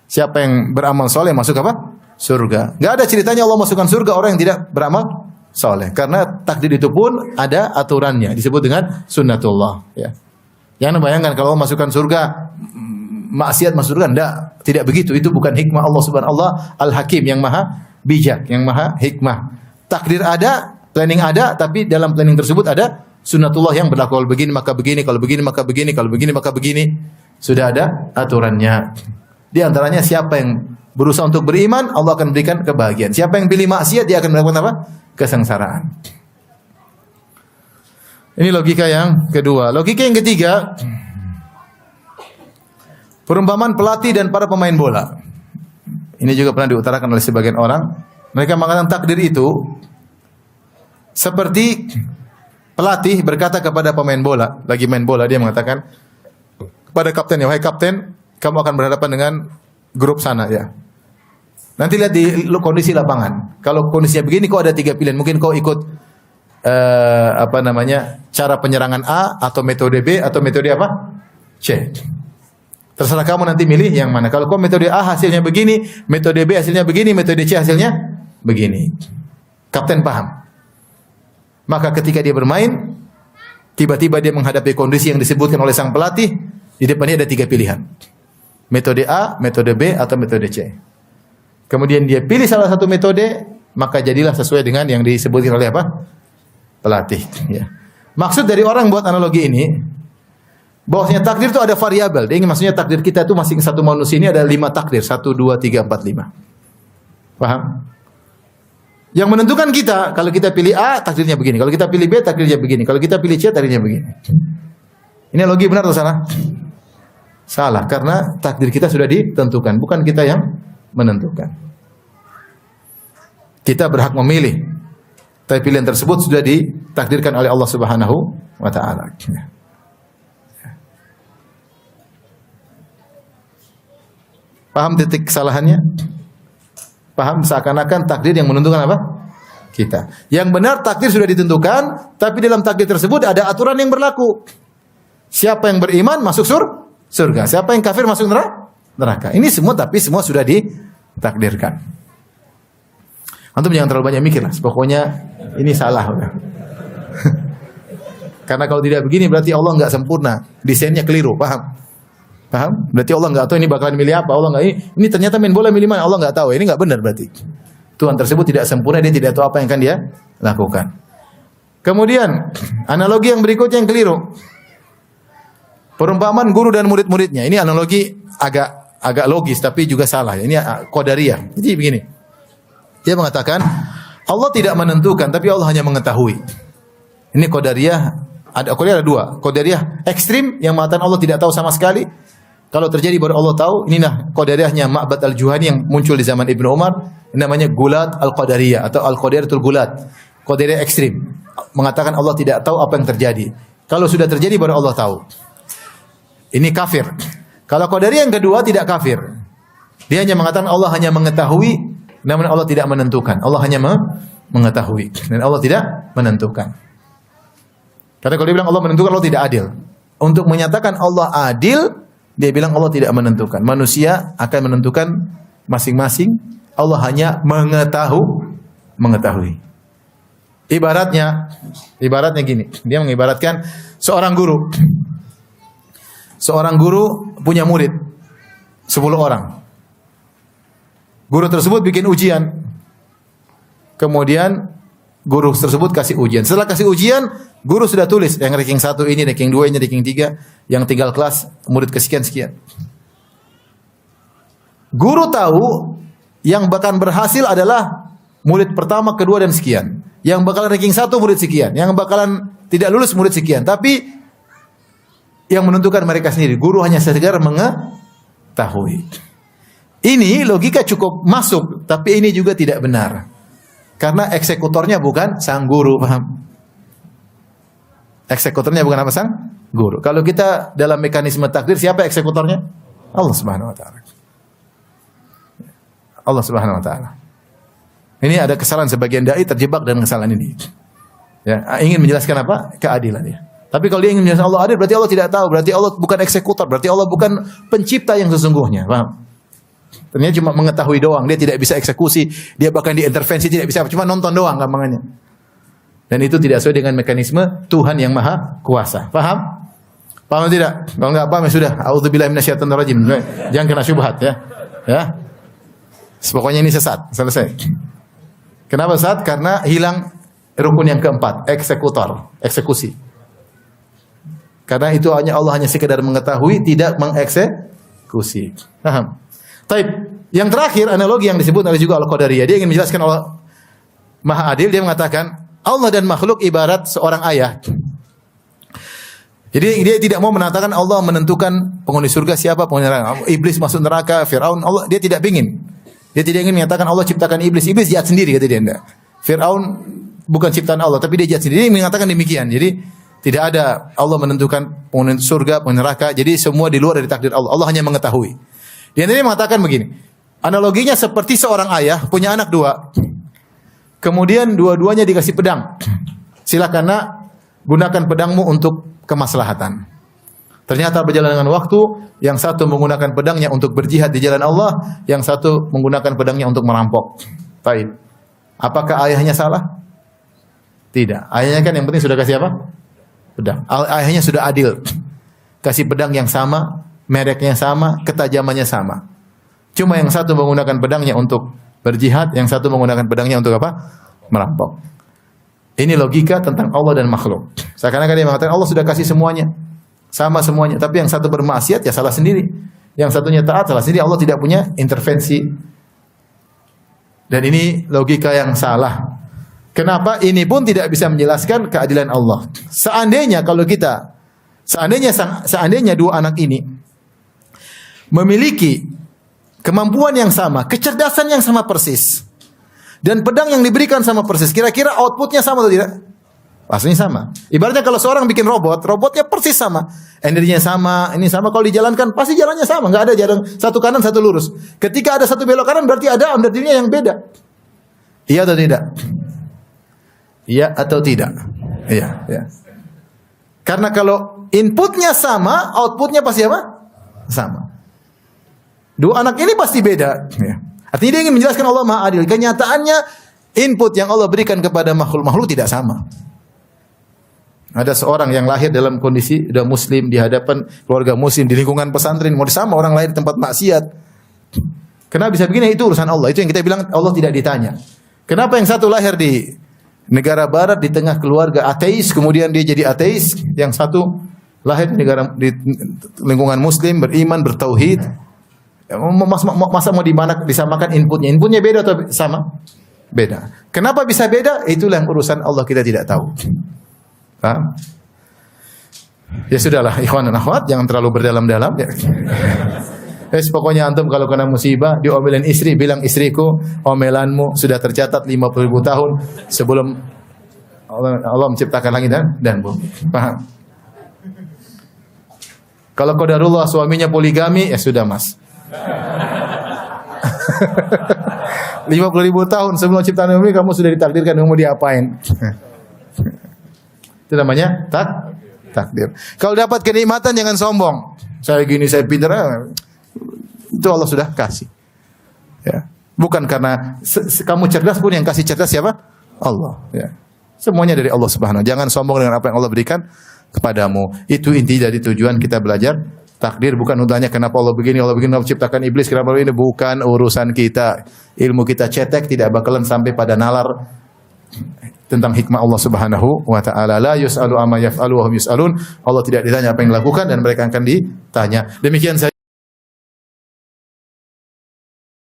Siapa yang beramal soleh masuk apa? Surga. Gak ada ceritanya Allah masukkan surga orang yang tidak beramal soleh. Karena takdir itu pun ada aturannya. Disebut dengan sunnatullah. Ya. Jangan bayangkan kalau Allah masukkan surga, maksiat masuk surga. Tidak begitu. Itu bukan hikmah Allah subhanahu wa ta'ala. Al-Hakim yang maha bijak, yang maha hikmah. Takdir ada, planning ada, tapi dalam planning tersebut ada sunnatullah yang berlaku. Kalau begini maka begini, kalau begini maka begini, kalau begini maka begini. Sudah ada aturannya. Di antaranya siapa yang berusaha untuk beriman, Allah akan berikan kebahagiaan. Siapa yang pilih maksiat, dia akan melakukan apa? Kesengsaraan. Ini logika yang kedua. Logika yang ketiga, Perumpamaan pelatih dan para pemain bola. Ini juga pernah diutarakan oleh sebagian orang. Mereka mengatakan takdir itu seperti pelatih berkata kepada pemain bola, lagi main bola, dia mengatakan kepada kaptennya, wahai kapten, kamu akan berhadapan dengan grup sana ya. Nanti lihat di kondisi lapangan. Kalau kondisinya begini, kau ada 3 pilihan. Mungkin kau ikut cara penyerangan A atau metode B atau metode apa? C. Terserah kamu nanti milih yang mana. Kalau kau metode A hasilnya begini, metode B hasilnya begini, metode C hasilnya begini. Kapten paham. Maka ketika dia bermain, tiba-tiba dia menghadapi kondisi yang disebutkan oleh sang pelatih, di depannya ada 3 pilihan. Metode A, metode B, atau metode C. Kemudian dia pilih salah satu metode, maka jadilah sesuai dengan yang disebutkan oleh apa? Pelatih. Ya. Maksud dari orang buat analogi ini, bahwasanya takdir itu ada variabel. Dia ingin maksudnya takdir kita itu masing satu manusia ini ada 5 takdir. 1, 2, 3, 4, 5. Paham? Yang menentukan kita, kalau kita pilih A, takdirnya begini. Kalau kita pilih B, takdirnya begini. Kalau kita pilih C, takdirnya begini. Ini analogi benar atau salah? Salah, karena takdir kita sudah ditentukan, bukan kita yang menentukan. Kita berhak memilih, tapi pilihan tersebut sudah ditakdirkan oleh Allah Subhanahu wa taala. Paham titik kesalahannya? Paham seakan-akan takdir yang menentukan apa? Kita. Yang benar takdir sudah ditentukan, tapi dalam takdir tersebut ada aturan yang berlaku. Siapa yang beriman masuk surga, siapa yang kafir masuk neraka. Ini semua sudah ditakdirkan. Antum jangan terlalu banyak mikir lah. Pokoknya ini salah udah. Karena kalau tidak begini berarti Allah enggak sempurna, desainnya keliru, paham? Berarti Allah enggak tahu ini bakalan milih apa. Allah enggak ini ternyata main bola milih mana, Allah enggak tahu. Ini enggak benar berarti. Tuhan tersebut tidak sempurna, dia tidak tahu apa yang akan dia lakukan. Kemudian analogi yang berikutnya yang keliru. Perumpamaan guru dan murid-muridnya. Ini analogi agak logis tapi juga salah. Ini qadariyah. Jadi begini. Dia mengatakan Allah tidak menentukan tapi Allah hanya mengetahui. Ini qadariyah. Qadariyah ada 2. Qadariyah ekstrim yang mengatakan Allah tidak tahu sama sekali. Kalau terjadi baru Allah tahu. Inilah qadariyahnya Ma'bad al-Juhani yang muncul di zaman Ibnu Umar. Namanya Gulat al-Qadariyah atau al-Qadariyatul Gulat. Qadariyah ekstrim. Mengatakan Allah tidak tahu apa yang terjadi. Kalau sudah terjadi baru Allah tahu. Ini kafir. Kalau qadariyah yang kedua tidak kafir. Dia hanya mengatakan Allah hanya mengetahui, namun Allah tidak menentukan. Allah hanya mengetahui dan Allah tidak menentukan. Karena kalau dia bilang Allah menentukan, Allah tidak adil. Untuk menyatakan Allah adil, dia bilang Allah tidak menentukan. Manusia akan menentukan masing-masing. Allah hanya mengetahui. Ibaratnya gini. Dia mengibaratkan seorang guru. Seorang guru punya murid 10 orang. Guru tersebut bikin ujian. Kemudian guru tersebut kasih ujian. Setelah kasih ujian, guru sudah tulis yang ranking 1 ini, ranking 2 ini, ranking 3, yang tinggal kelas murid kesekian-sekian. Guru tahu yang bahkan berhasil adalah murid pertama, kedua dan sekian. Yang bakalan ranking 1 murid sekian, yang bakalan tidak lulus murid sekian. Tapi yang menentukan mereka sendiri. Guru hanya sekedar mengetahui. Ini logika cukup masuk, tapi ini juga tidak benar. Karena eksekutornya bukan sang guru, paham? Eksekutornya bukan apa sang guru. Kalau kita dalam mekanisme takdir, siapa eksekutornya? Allah Subhanahu wa taala. Allah Subhanahu wa taala. Ini ada kesalahan sebagian dai terjebak dalam kesalahan ini. Ya, ingin menjelaskan apa? Keadilan ya. Tapi kalau dia ingin menjelaskan Allah adil, berarti Allah tidak tahu. Berarti Allah bukan eksekutor. Berarti Allah bukan pencipta yang sesungguhnya. Paham? Ternyata cuma mengetahui doang. Dia tidak bisa eksekusi. Dia bahkan diintervensi tidak bisa. Cuma nonton doang gampangannya. Dan itu tidak sesuai dengan mekanisme Tuhan yang maha kuasa. Paham? Paham tidak? Kalau enggak paham ya sudah. A'udzubillahi minasyaitonir rajim. Jangan kena syubhat ya. Ya. Pokoknya ini sesat. Selesai. Kenapa sesat? Karena hilang rukun yang keempat. Eksekusi. Karena itu Allah hanya sekedar mengetahui, tidak mengeksekusi. Paham? Taib. Yang terakhir analogi yang disebut oleh juga Al-Qadariyah. Dia ingin menjelaskan Allah Maha Adil. Dia mengatakan Allah dan makhluk ibarat seorang ayah. Jadi dia tidak mau mengatakan Allah menentukan penghuni surga siapa, penghuni neraka. Iblis masuk neraka, Firaun, Allah dia tidak ingin. Dia tidak ingin menyatakan Allah ciptakan iblis. Iblis jahat sendiri kata dia enggak. Firaun bukan ciptaan Allah, tapi dia jahat sendiri. Dia mengatakan demikian. Jadi tidak ada Allah menentukan penghuni surga, penghuni neraka. Jadi semua di luar dari takdir Allah. Allah hanya mengetahui. Dia nanti mengatakan begini. Analoginya seperti seorang ayah punya anak dua. Kemudian dua-duanya dikasih pedang. Silakan nak, gunakan pedangmu untuk kemaslahatan. Ternyata berjalan dengan waktu, yang satu menggunakan pedangnya untuk berjihad di jalan Allah, yang satu menggunakan pedangnya untuk merampok. Baik. Apakah ayahnya salah? Tidak. Ayahnya kan yang penting sudah kasih apa? Pedang. Ayahnya sudah adil. Kasih pedang yang sama, mereknya sama, ketajamannya sama. Cuma yang satu menggunakan pedangnya untuk berjihad, yang satu menggunakan pedangnya untuk apa? Merampok. Ini logika tentang Allah dan makhluk. Seakan-akan dia mengatakan Allah sudah kasih semuanya. Sama semuanya. Tapi yang satu bermaksiat ya salah sendiri. Yang satunya taat salah sendiri. Allah tidak punya intervensi. Dan ini logika yang salah. Kenapa? Ini pun tidak bisa menjelaskan keadilan Allah. Seandainya dua anak ini memiliki kemampuan yang sama, kecerdasan yang sama persis, dan pedang yang diberikan sama persis, kira-kira outputnya sama atau tidak? Pastinya sama. Ibaratnya kalau seorang bikin robotnya persis sama, energinya sama, ini sama. Kalau dijalankan pasti jalannya sama, nggak ada jalan satu kanan satu lurus. Ketika ada satu belok kanan berarti ada energinya yang beda. Iya atau tidak? Iya atau tidak? Iya. Ya. Karena kalau inputnya sama, outputnya pasti apa? Sama. Dua anak ini pasti beda. Ya. Artinya dia ingin menjelaskan Allah Maha Adil. Kenyataannya input yang Allah berikan kepada makhluk tidak sama. Ada seorang yang lahir dalam kondisi sudah muslim, di hadapan keluarga muslim, di lingkungan pesantren, mau sama orang lahir di tempat maksiat. Kenapa bisa begini? Itu urusan Allah. Itu yang kita bilang Allah tidak ditanya. Kenapa yang satu lahir di negara barat di tengah keluarga ateis, kemudian dia jadi ateis, yang satu lahir di lingkungan muslim, beriman, bertauhid. Masa mau disamakan inputnya? Inputnya beda atau sama? Beda. Kenapa bisa beda? Itulah yang urusan Allah, kita tidak tahu. Paham? Ya sudahlah, ikhwan dan akhwat, jangan terlalu berdalam-dalam. Ya. Pokoknya antum kalau kena musibah, diomelin istri, bilang istriku, omelanmu sudah tercatat 50.000 tahun sebelum Allah menciptakan langit dan bumi. Paham? Kalau qadarullah suaminya poligami, ya sudah mas. 50.000 tahun sebelum ciptaan bumi kamu sudah ditakdirkan mau diapain. Itu namanya takdir. Kalau dapat kenikmatan jangan sombong. Saya gini, saya pintar. Itu Allah sudah kasih. Ya. Bukan karena kamu cerdas pun yang kasih cerdas siapa? Allah. Ya. Semuanya dari Allah Subhanahu. Jangan sombong dengan apa yang Allah berikan kepadamu. Itu inti dari tujuan kita belajar takdir. Bukan untanya kenapa Allah begini, Allah ciptakan iblis, kenapa ini. Bukan urusan kita. Ilmu kita cetek tidak bakalan sampai pada nalar tentang hikmah Allah Subhanahu wa taala. La yus'alu amma yaf'alu wa hum yus'alun. Allah tidak ditanya apa yang dilakukan dan mereka akan ditanya. Demikian saja.